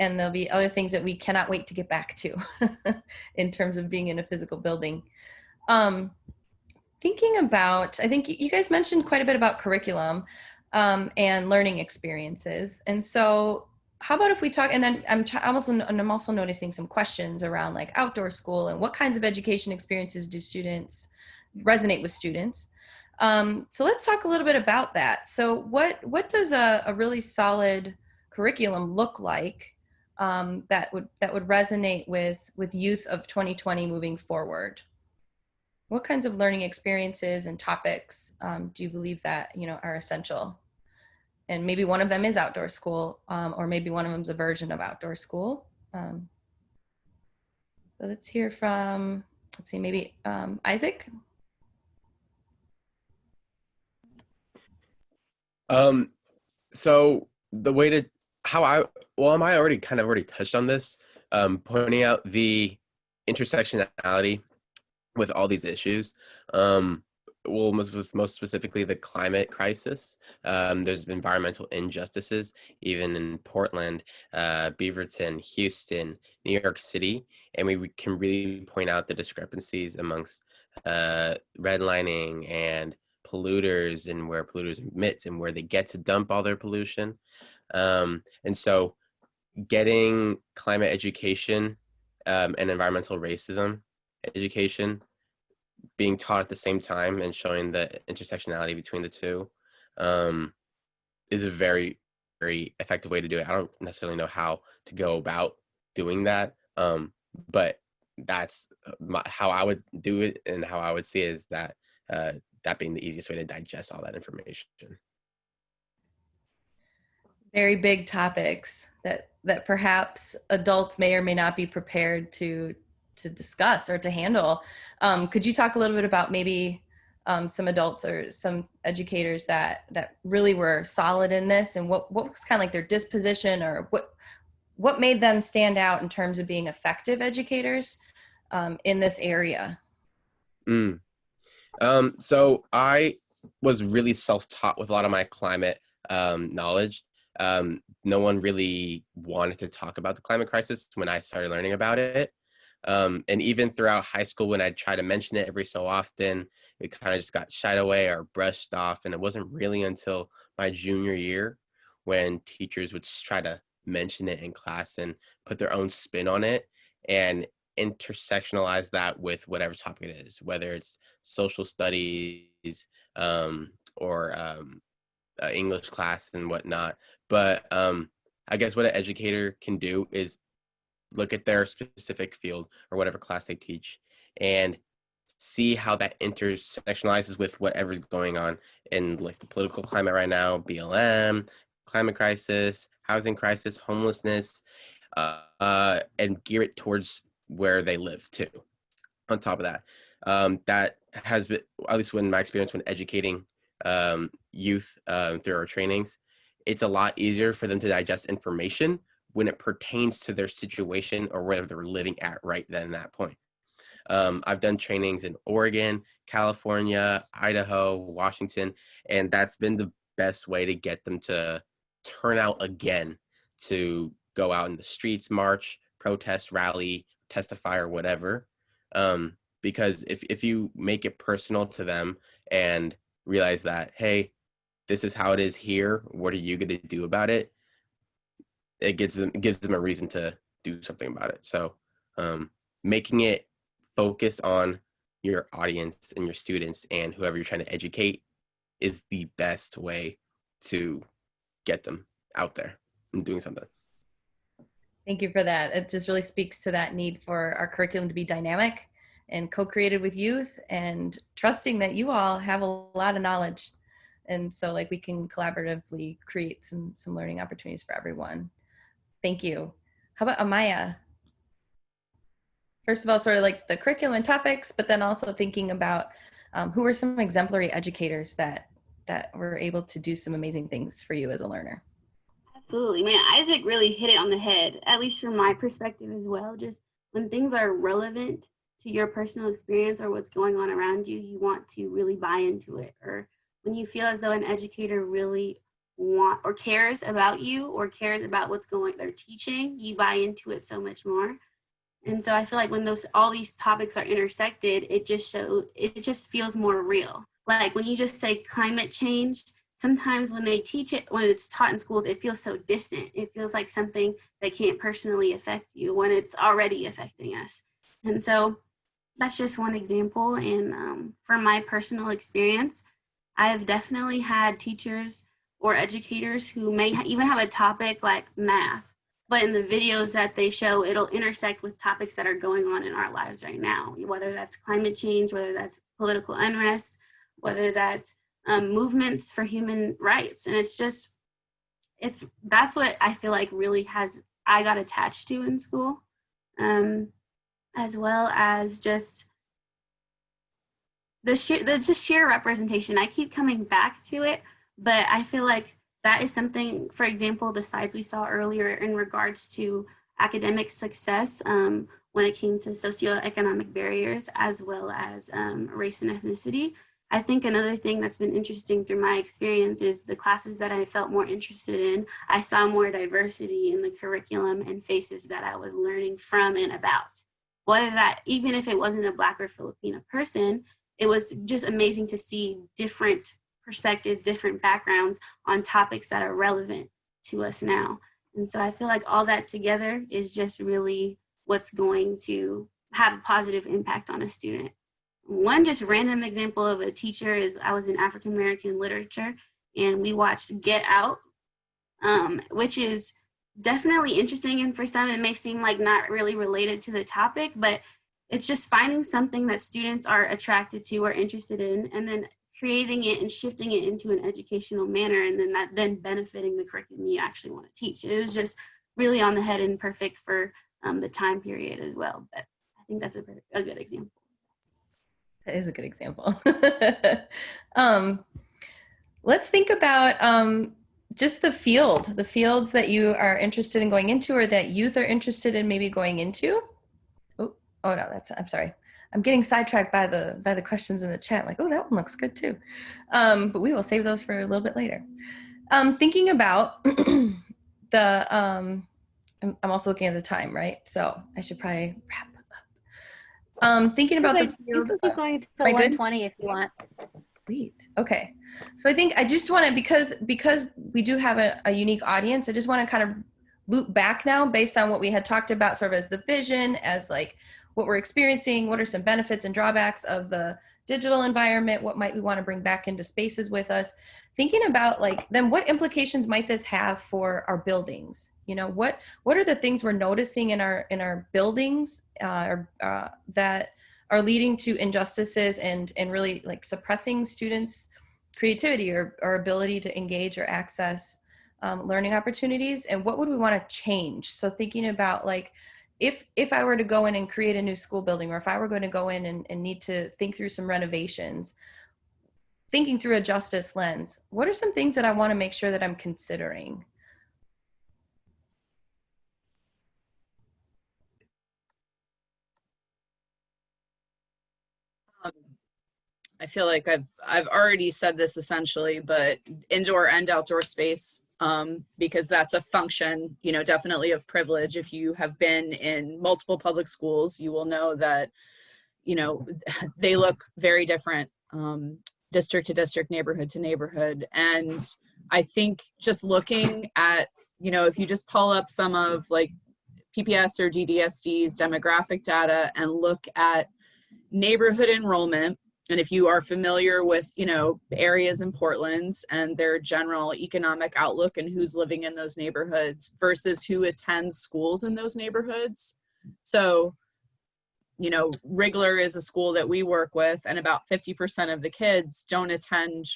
And there'll be other things that we cannot wait to get back to in terms of being in a physical building. Thinking about, I think you guys mentioned quite a bit about curriculum and learning experiences. And so how about if we talk, and then I'm also noticing some questions around like outdoor school and what kinds of education experiences do students resonate with students. So let's talk a little bit about that. So what does a really solid curriculum look like that would resonate with youth of 2020 moving forward? What kinds of learning experiences and topics do you believe that are essential? And maybe one of them is outdoor school, or maybe one of them is a version of outdoor school. So let's hear from, maybe Isaac.
So the way to, I already touched on this, pointing out the intersectionality with all these issues. well, most specifically the climate crisis. There's environmental injustices, even in Portland, Beaverton, Houston, New York City, and we can really point out the discrepancies amongst redlining and polluters, and where polluters emit and where they get to dump all their pollution. And so getting climate education and environmental racism education being taught at the same time and showing the intersectionality between the two is a very, very effective way to do it. I don't necessarily know how to go about doing that, but that's how I would do it, and how I would see it is that that being the easiest way to digest all that information.
Very big topics that perhaps adults may or may not be prepared to discuss or to handle. Could you talk a little bit about maybe some adults or some educators that really were solid in this, and what was kind of like their disposition, or what made them stand out in terms of being effective educators in this area?
So I was really self-taught with a lot of my climate knowledge. No one really wanted to talk about the climate crisis when I started learning about it. And even throughout high school, when I tried to mention it every so often, it kind of just got shied away or brushed off. And it wasn't really until my junior year when teachers would try to mention it in class and put their own spin on it and intersectionalize that with whatever topic it is, whether it's social studies or English class and whatnot. But I guess what an educator can do is look at their specific field or whatever class they teach and see how that intersectionalizes with whatever's going on in like the political climate right now, BLM, climate crisis, housing crisis, homelessness, and gear it towards where they live too. On top of that, that has been, at least in my experience when educating youth through our trainings, it's a lot easier for them to digest information when it pertains to their situation or where they're living at right then at that point. I've done trainings in Oregon, California, Idaho, Washington, and that's been the best way to get them to turn out again, to go out in the streets, march, protest, rally, testify, or whatever. Because if you make it personal to them and realize that, hey, this is how it is here, what are you going to do about it? It gives them a reason to do something about it. So making it focus on your audience and your students and whoever you're trying to educate is the best way to get them out there and doing something.
Thank you for that. It just really speaks to that need for our curriculum to be dynamic and co-created with youth, and trusting that you all have a lot of knowledge. And so like we can collaboratively create some learning opportunities for everyone. Thank you. How about Amaya? First of all, sort of like the curriculum and topics, but then also thinking about who are some exemplary educators that were able to do some amazing things for you as a learner.
Absolutely. Man, Isaac really hit it on the head, at least from my perspective as well. Just when things are relevant to your personal experience or what's going on around you, you want to really buy into it. Or when you feel as though an educator really cares about you or cares about what's they're teaching, you buy into it so much more. And so I feel like when all these topics are intersected, it just feels more real. Like when you just say climate change, sometimes when they teach it, when it's taught in schools, it feels so distant. It feels like something that can't personally affect you when it's already affecting us. And so that's just one example. And from my personal experience, I have definitely had teachers or educators who may even have a topic like math, but in the videos that they show, it'll intersect with topics that are going on in our lives right now, whether that's climate change, whether that's political unrest, whether that's movements for human rights. And that's what I feel like really I got attached to in school, as well as just the sheer representation. I keep coming back to it, but I feel like that is something, for example, the slides we saw earlier in regards to academic success when it came to socioeconomic barriers, as well as race and ethnicity. I think another thing that's been interesting through my experience is the classes that I felt more interested in, I saw more diversity in the curriculum and faces that I was learning from and about. Whether that, even if it wasn't a Black or Filipina person, it was just amazing to see different perspectives, different backgrounds on topics that are relevant to us now. And so I feel like all that together is just really what's going to have a positive impact on a student. One just random example of a teacher is I was in African American literature and we watched Get Out, which is definitely interesting, and for some it may seem like not really related to the topic, but it's just finding something that students are attracted to or interested in, and then creating it and shifting it into an educational manner, and then that then benefiting the curriculum you actually want to teach. It was just really on the head and perfect for the time period as well. But I think that's a good example.
That is a good example. Let's think about just the fields that you are interested in going into, or that youth are interested in maybe going into. Oh no, I'm sorry. I'm getting sidetracked by the questions in the chat. Like, oh, that one looks good too. But we will save those for a little bit later. Thinking about I'm also looking at the time, right? So I should probably wrap up. Thinking about the field.
You can keep going to
am I good?
120 if you want.
Sweet. Okay. So I think I just want to, because we do have a unique audience, I just want to kind of loop back now based on what we had talked about sort of as the vision, as like what we're experiencing, what are some benefits and drawbacks of the digital environment, what might we want to bring back into spaces with us, thinking about like, then what implications might this have for our buildings? You know, what are the things we're noticing in our buildings that are leading to injustices and really like suppressing students' creativity or ability to engage or access learning opportunities, and what would we want to change? So thinking about like, if I were to go in and create a new school building, or if I were going to go in and need to think through some renovations, thinking through a justice lens, what are some things that I want to make sure that I'm considering?
I feel like I've already said this essentially, but indoor and outdoor space, because that's a function, you know, definitely of privilege. If you have been in multiple public schools, you will know that, you know, they look very different, district to district, neighborhood to neighborhood. And I think just looking at, you know, if you just pull up some of like PPS or DDSD's demographic data and look at neighborhood enrollment, and if you are familiar with, you know, areas in Portland and their general economic outlook and who's living in those neighborhoods versus who attends schools in those neighborhoods. So, you know, Rigler is a school that we work with, and about 50% of the kids don't attend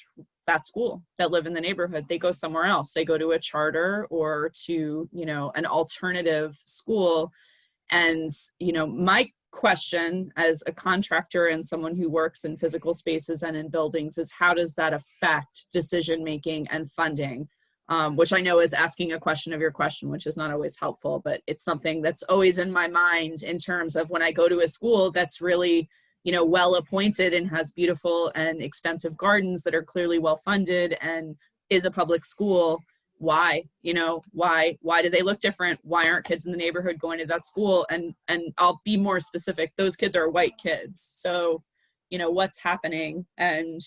that school that live in the neighborhood. They go somewhere else. They go to a charter or to, you know, an alternative school. And, you know, my question as a contractor and someone who works in physical spaces and in buildings is, how does that affect decision making and funding? Which I know is asking a question of your question, which is not always helpful, but it's something that's always in my mind in terms of when I go to a school that's really, you know, well appointed and has beautiful and extensive gardens that are clearly well funded and is a public school. Why, you know, why do they look different? Why aren't kids in the neighborhood going to that school? And I'll be more specific. Those kids are white kids. So, you know, what's happening? And,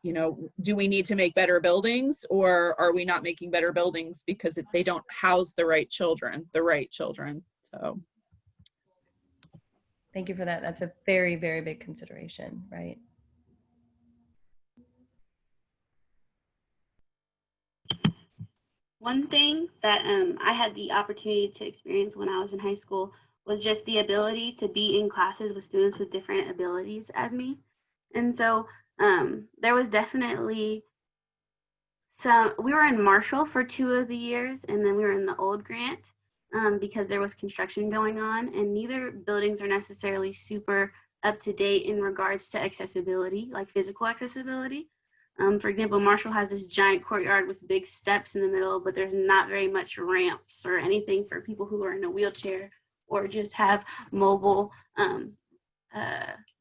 you know, do we need to make better buildings, or are we not making better buildings because they don't house the right children? So.
Thank you for that. That's a very, very big consideration, right?
One thing that I had the opportunity to experience when I was in high school was just the ability to be in classes with students with different abilities as me. And so there was definitely we were in Marshall for 2 of the years, and then we were in the old Grant because there was construction going on, and neither buildings are necessarily super up to date in regards to accessibility, like physical accessibility. For example, Marshall has this giant courtyard with big steps in the middle, but there's not very much ramps or anything for people who are in a wheelchair or just have mobile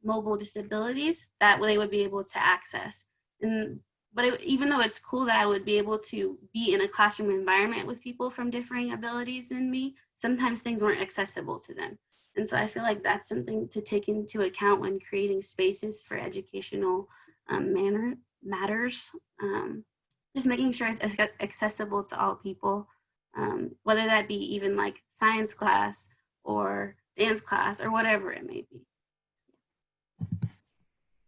mobile disabilities that they would be able to access. But even though it's cool that I would be able to be in a classroom environment with people from differing abilities than me, sometimes things weren't accessible to them. And so I feel like that's something to take into account when creating spaces for educational matters. Just making sure it's accessible to all people, whether that be even like science class or dance class or whatever it may be.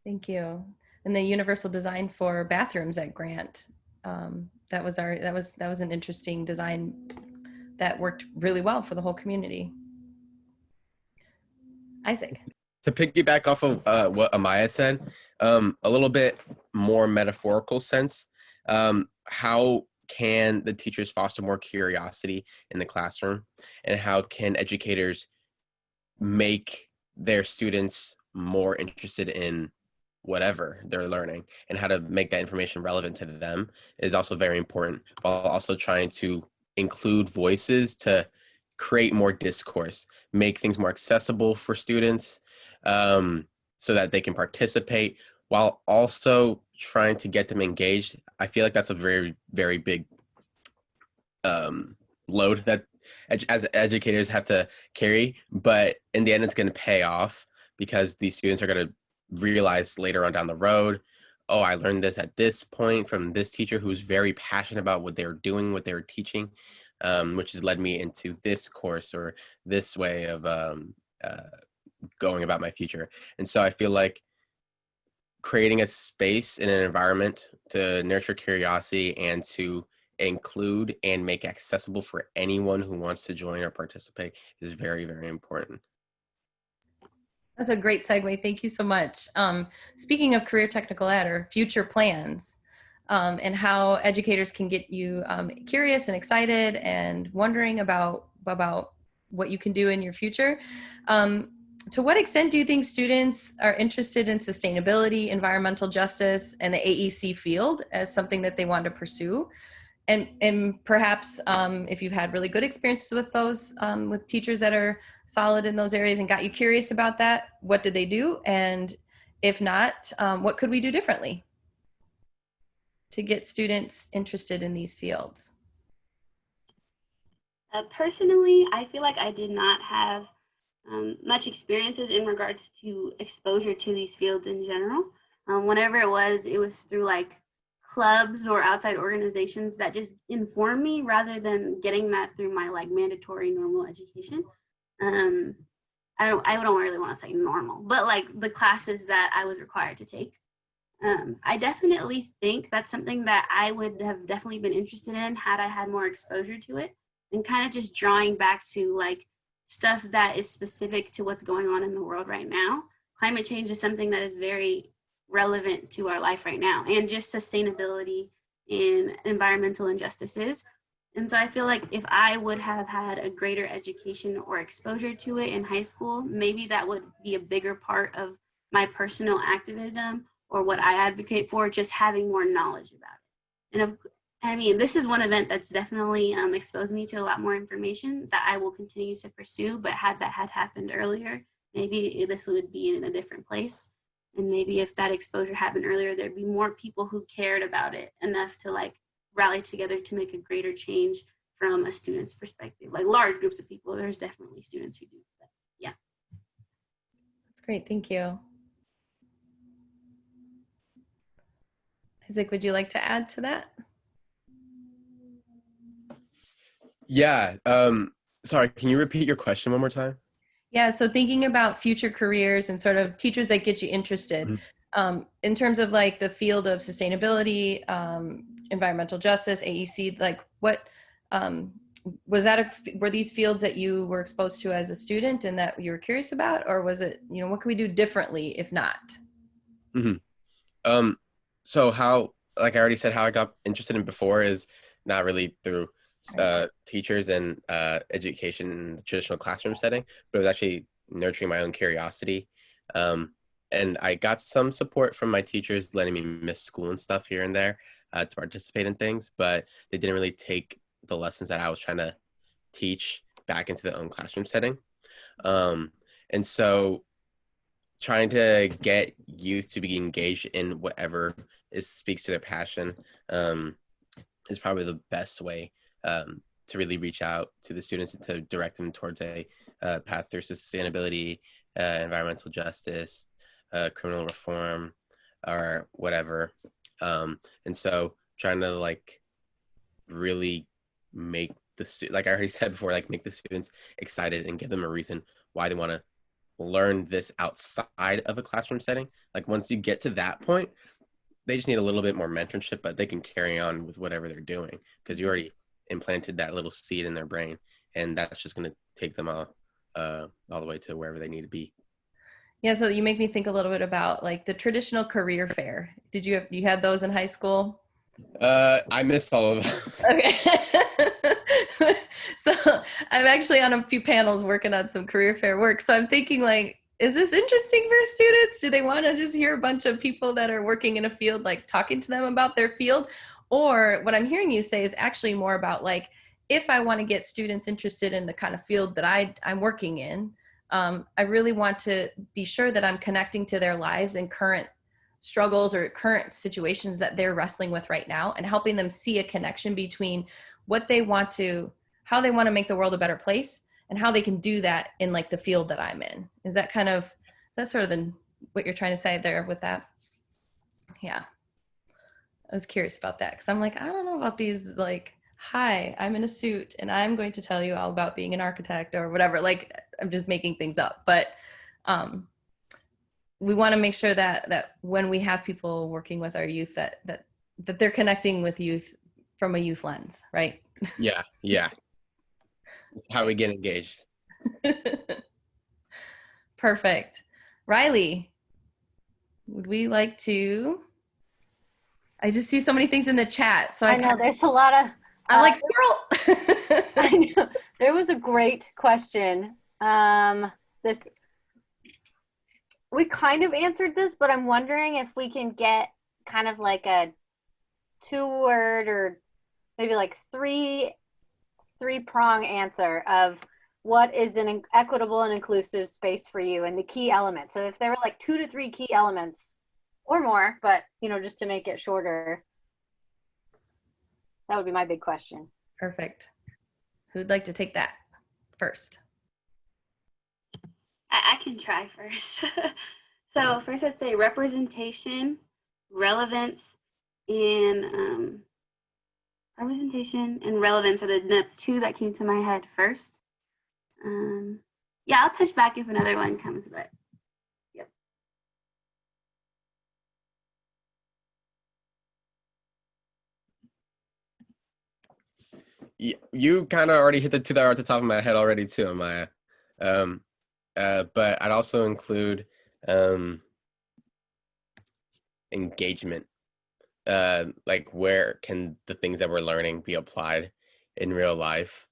Thank you. And the universal design for bathrooms at Grant, that was an interesting design that worked really well for the whole community. Isaac.
To piggyback off of what Amaya said, a little bit more metaphorical sense, how can the teachers foster more curiosity in the classroom, and how can educators make their students more interested in whatever they're learning, and how to make that information relevant to them is also very important, while also trying to include voices to create more discourse, make things more accessible for students, so that they can participate, while also trying to get them engaged. I feel like that's a very, very big load that as educators have to carry, but in the end it's going to pay off, because these students are going to realize later on down the road, oh, I learned this at this point from this teacher who's very passionate about what they're doing, what they're teaching, which has led me into this course or this way of going about my future. And so I feel like creating a space in an environment to nurture curiosity and to include and make accessible for anyone who wants to join or participate is very, very important.
That's a great segue. Thank you so much. Speaking of career technical ed or future plans, and how educators can get you curious and excited and wondering about what you can do in your future. To what extent do you think students are interested in sustainability, environmental justice, and the AEC field as something that they want to pursue? And perhaps if you've had really good experiences with those, with teachers that are solid in those areas and got you curious about that, what did they do? And if not, what could we do differently to get students interested in these fields?
Personally, I feel like I did not have much experiences in regards to exposure to these fields in general. Whenever it was through like clubs or outside organizations that just inform me, rather than getting that through my like mandatory normal education. I don't really want to say normal, but like the classes that I was required to take. I definitely think that's something that I would have definitely been interested in had I had more exposure to it, and kind of just drawing back to like stuff that is specific to what's going on in the world right now. Climate change is something that is very relevant to our life right now, and just sustainability and environmental injustices. And so I feel like if I would have had a greater education or exposure to it in high school, maybe that would be a bigger part of my personal activism or what I advocate for, just having more knowledge about it. And I mean, this is one event that's definitely exposed me to a lot more information that I will continue to pursue, but had that had happened earlier, maybe this would be in a different place. And maybe if that exposure happened earlier, there'd be more people who cared about it enough to like rally together to make a greater change from a student's perspective. Like large groups of people, there's definitely students who do that. Yeah.
That's great. Thank you. Isaac, would you like to add to that?
Yeah. Sorry, can you repeat your question one more time?
Yeah, so thinking about future careers and sort of teachers that get you interested, in terms of like the field of sustainability, environmental justice, AEC, like what, were these fields that you were exposed to as a student and that you were curious about, or was it, what can we do differently if not?
So how, like I already said, how I got interested in before is not really through teachers and education in the traditional classroom setting, but it was actually nurturing my own curiosity. And I got some support from my teachers letting me miss school and stuff here and there to participate in things, but they didn't really take the lessons that I was trying to teach back into their own classroom setting. And so trying to get youth to be engaged in whatever speaks to their passion is probably the best way to really reach out to the students and to direct them towards a path through sustainability, environmental justice, criminal reform, or whatever. And so trying to like really make like I already said before, like make the students excited and give them a reason why they want to learn this outside of a classroom setting. Like once you get to that point, they just need a little bit more mentorship, but they can carry on with whatever they're doing because you already implanted that little seed in their brain, and that's just going to take them all the way to wherever they need to be.
Yeah, so you make me think a little bit about like the traditional career fair. You had those in high school?
I missed all of those.
Okay. So I'm actually on a few panels working on some career fair work. So I'm thinking like, is this interesting for students? Do they want to just hear a bunch of people that are working in a field, like talking to them about their field? Or what I'm hearing you say is actually more about like, if I want to get students interested in the kind of field that I'm working in, I really want to be sure that I'm connecting to their lives and current struggles or current situations that they're wrestling with right now, and helping them see a connection between what they want to, how they want to make the world a better place, and how they can do that in like the field that I'm in. Is that sort of what you're trying to say there with that? Yeah. I was curious about that because I'm like, I don't know about these like, hi, I'm in a suit and I'm going to tell you all about being an architect or whatever. Like I'm just making things up, but we want to make sure that when we have people working with our youth, that they're connecting with youth from a youth lens, right?
Yeah. That's how we get engaged.
Perfect. Riley, would we like to? I just see so many things in the chat. So
I know there's a lot of.
I'm like, squirrel.
I know. There was a great question. We kind of answered this, but I'm wondering if we can get kind of like a 2-word or maybe like three-prong answer of what is an equitable and inclusive space for you and the key elements. So if there were like 2 to 3 key elements or more, but just to make it shorter, that would be my big question.
Perfect. Who'd like to take that first?
I can try first. So first I'd say representation, relevance, and relevance are the 2 that came to my head first. Yeah, I'll touch back if another one comes, but yep.
You kind of already hit the 2 that are at the top of my head already too, Amaya. But I'd also include engagement. Like where can the things that we're learning be applied in real life?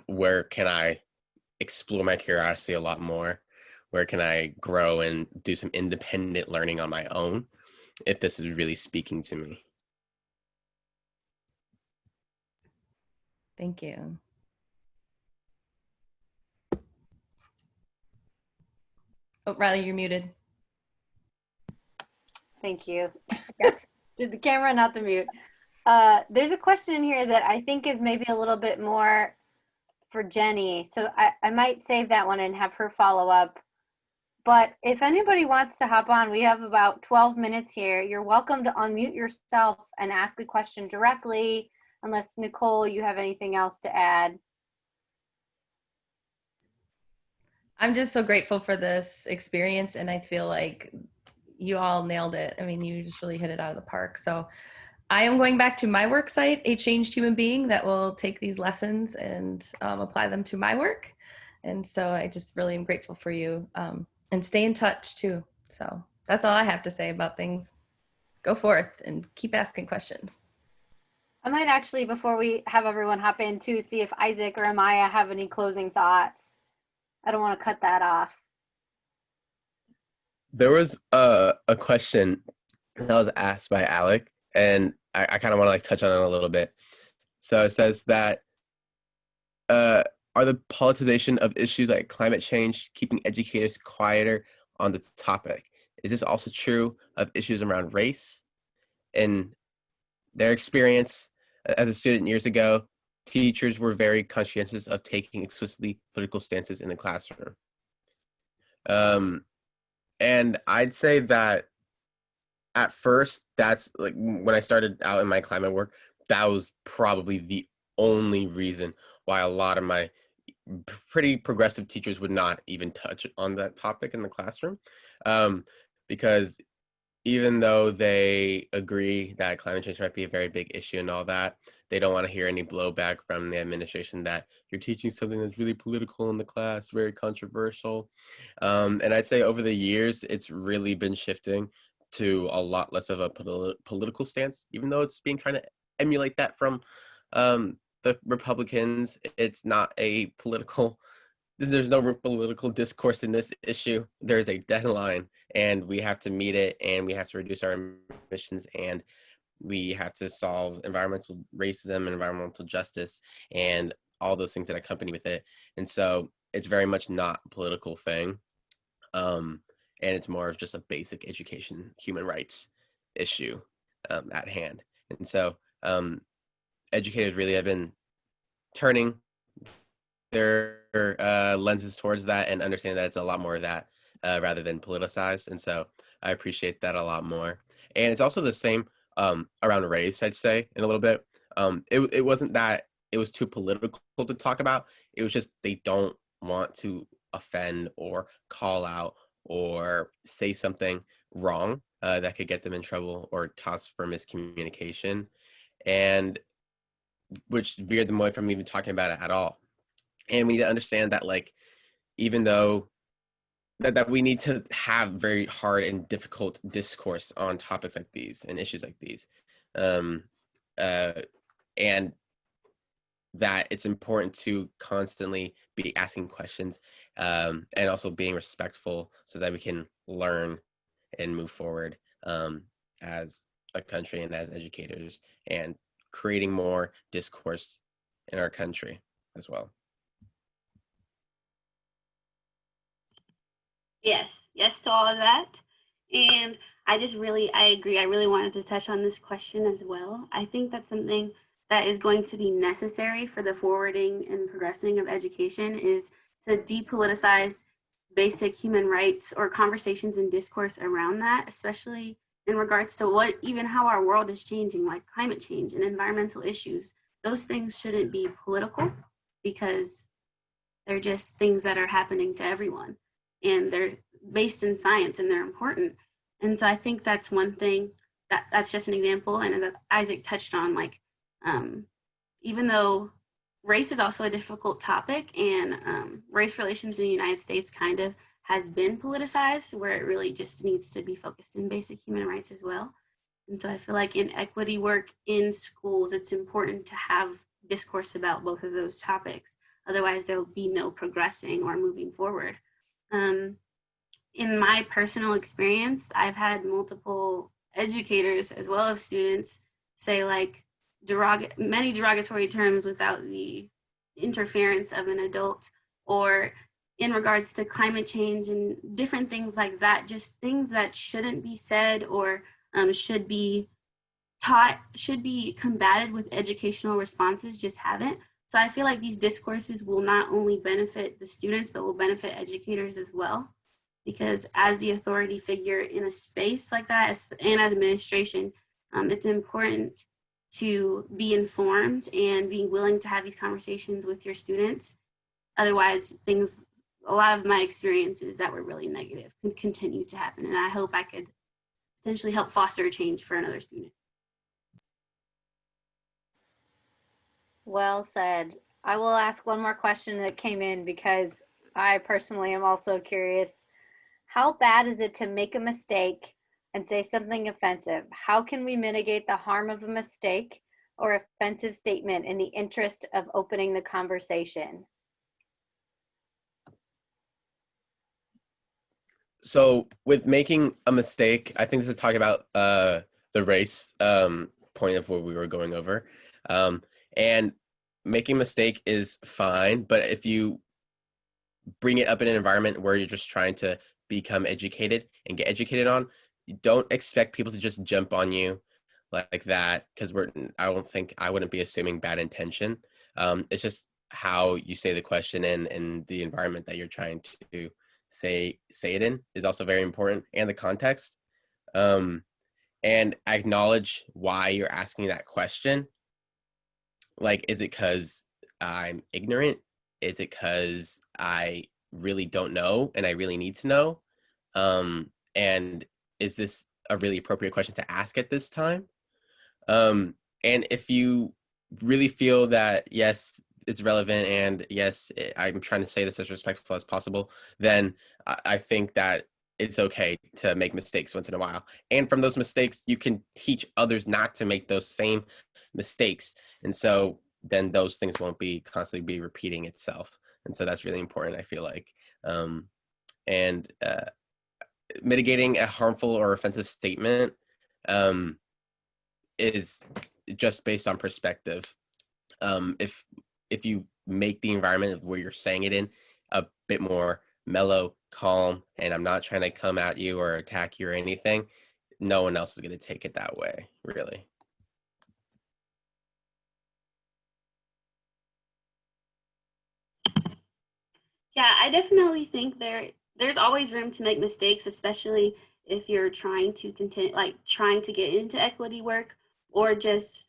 Where can I explore my curiosity a lot more? Where can I grow and do some independent learning on my own if this is really speaking to me?
Thank you. Oh, Riley, you're muted.
Thank you.
Gotcha.
Did the camera, not the mute. There's a question in here that I think is maybe a little bit more for Jenny. So I might save that one and have her follow up. But if anybody wants to hop on, we have about 12 minutes here. You're welcome to unmute yourself and ask a question directly, unless Nichole, you have anything else to add.
I'm just so grateful for this experience, and I feel like you all nailed it. I mean, you just really hit it out of the park. So I am going back to my work site, A Changed Human Being, that will take these lessons and apply them to my work. And so I just really am grateful for you, and stay in touch too. So that's all I have to say about things. Go forth and keep asking questions.
I might actually, before we have everyone hop in too, see if Isaac or Amaya have any closing thoughts. I don't want to cut that off.
There was a question that was asked by Alec, and I kind of want to like touch on it a little bit. So it says that are the politicization of issues like climate change keeping educators quieter on the topic. Is this also true of issues around race? In their experience as a student years ago, teachers were very conscientious of taking explicitly political stances in the classroom. And I'd say that at first, that's like when I started out in my climate work, that was probably the only reason why a lot of my pretty progressive teachers would not even touch on that topic in the classroom. Because even though they agree that climate change might be a very big issue and all that, they don't want to hear any blowback from the administration that you're teaching something that's really political in the class, very controversial. And I'd say over the years, it's really been shifting to a lot less of a political stance, even though it's being trying to emulate that from the Republicans. It's not a political, there's no political discourse in this issue. There's a deadline and we have to meet it, and we have to reduce our emissions, and we have to solve environmental racism and environmental justice and all those things that accompany with it. And so it's very much not a political thing. And it's more of just a basic education, human rights issue at hand. And so educators really have been turning their lenses towards that and understanding that it's a lot more of that rather than politicized. And so I appreciate that a lot more. And it's also the same around race, I'd say, in a little bit. It wasn't that it was too political to talk about. It was just they don't want to offend or call out or say something wrong that could get them in trouble or cause for miscommunication, and which veered them away from even talking about it at all. And we need to understand that, like, even though that we need to have very hard and difficult discourse on topics like these and issues like these, and that it's important to constantly be asking questions and also being respectful so that we can learn and move forward as a country and as educators, and creating more discourse in our country as well.
Yes to all of that. And I agree. I really wanted to touch on this question as well. I think that's something that is going to be necessary for the forwarding and progressing of education, is to depoliticize basic human rights or conversations and discourse around that, especially in regards to how our world is changing, like climate change and environmental issues. Those things shouldn't be political because they're just things that are happening to everyone, and they're based in science and they're important. And so I think that's one thing that's just an example. And that Isaac touched on, like, even though race is also a difficult topic, and race relations in the United States kind of has been politicized, where it really just needs to be focused in basic human rights as well. And so I feel like in equity work in schools, it's important to have discourse about both of those topics. Otherwise, there will be no progressing or moving forward. In my personal experience, I've had multiple educators as well as students say, like, many derogatory terms without the interference of an adult, or in regards to climate change and different things like that, just things that shouldn't be said or should be taught, should be combated with educational responses, just haven't. So I feel like these discourses will not only benefit the students, but will benefit educators as well. Because as the authority figure in a space like that, and as administration, it's important to be informed and be willing to have these conversations with your students. Otherwise, a lot of my experiences that were really negative can continue to happen. And I hope I could potentially help foster a change for another student.
Well said. I will ask one more question that came in because I personally am also curious. How bad is it to make a mistake and say something offensive? How can we mitigate the harm of a mistake or offensive statement in the interest of opening the conversation?
So with making a mistake, I think this is talking about the race point of what we were going over. And making a mistake is fine, but if you bring it up in an environment where you're just trying to become educated and get educated on. You don't expect people to just jump on you like that, because I wouldn't be assuming bad intention. It's just how you say the question and the environment that you're trying to say it in is also very important, and the context. And acknowledge why you're asking that question. Like, is it because I'm ignorant? Is it because I really don't know and I really need to know? And is this a really appropriate question to ask at this time? And if you really feel that, yes, it's relevant, and yes, I'm trying to say this as respectful as possible, then I think that it's okay to make mistakes once in a while. And from those mistakes, you can teach others not to make those same mistakes. And so then those things won't be constantly be repeating itself. And so that's really important, I feel like. And mitigating a harmful or offensive statement is just based on perspective. If you make the environment where you're saying it in a bit more mellow, calm, and I'm not trying to come at you or attack you or anything, no one else is going to take it that way, really.
Yeah, I definitely think there's always room to make mistakes, especially if you're trying to trying to get into equity work, or just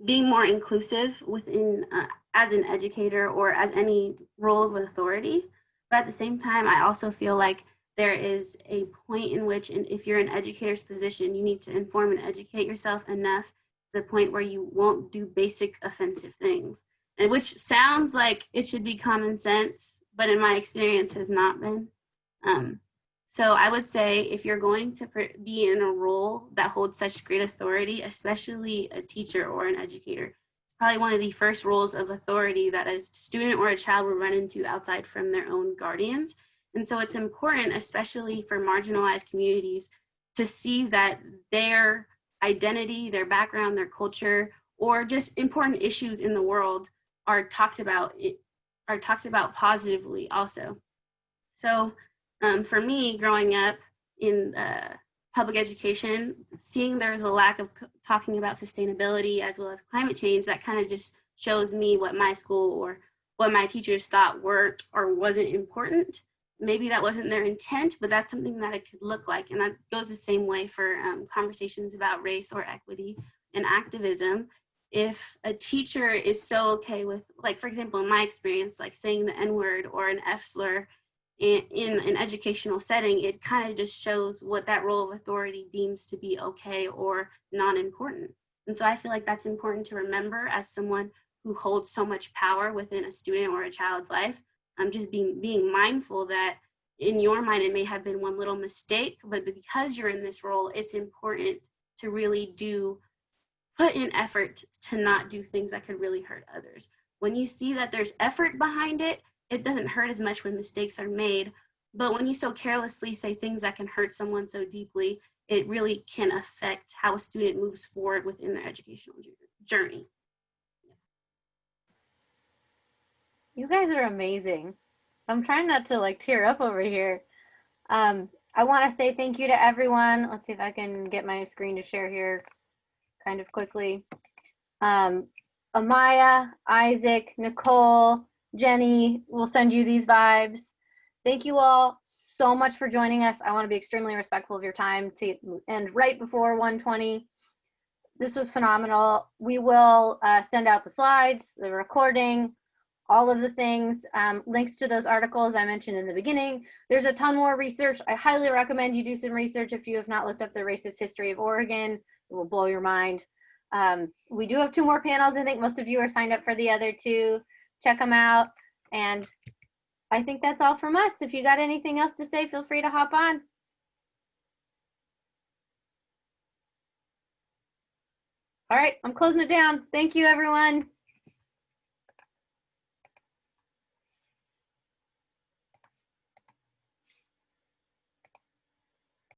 being more inclusive within as an educator or as any role of authority. But at the same time, I also feel like there is a point in which, and if you're in an educator's position, you need to inform and educate yourself enough to the point where you won't do basic offensive things. And which sounds like it should be common sense, but in my experience has not been. So I would say if you're going to be in a role that holds such great authority, especially a teacher or an educator, it's probably one of the first roles of authority that a student or a child will run into outside from their own guardians. And so it's important, especially for marginalized communities, to see that their identity, their background, their culture, or just important issues in the world are talked about positively also. So for me, growing up in public education, seeing there's a lack of talking about sustainability as well as climate change, that kind of just shows me what my school or what my teachers thought weren't or wasn't important. Maybe that wasn't their intent, but that's something that it could look like. And that goes the same way for conversations about race or equity and activism. If a teacher is so okay with, like, for example, in my experience, like saying the N-word or an F slur in an educational setting, it kind of just shows what that role of authority deems to be okay or non-important. And so I feel like that's important to remember as someone who holds so much power within a student or a child's life. Just being mindful that in your mind it may have been one little mistake, but because you're in this role, it's important to really put in effort to not do things that could really hurt others. When you see that there's effort behind it, it doesn't hurt as much when mistakes are made. But when you so carelessly say things that can hurt someone so deeply, it really can affect how a student moves forward within their educational journey.
You guys are amazing. I'm trying not to like tear up over here. I want to say thank you to everyone. Let's see if I can get my screen to share here kind of quickly. Amaya, Isaac, Nicole, Jenny, we'll send you these vibes. Thank you all so much for joining us. I want to be extremely respectful of your time to end right before 1:20. This was phenomenal. We will send out the slides, the recording, all of the things, links to those articles I mentioned in the beginning. There's a ton more research. I highly recommend you do some research if you have not looked up the racist history of Oregon. It will blow your mind. We do have 2 more panels. I think most of you are signed up for the other 2. Check them out. And I think that's all from us. If you got anything else to say, feel free to hop on. All right, I'm closing it down. Thank you, everyone.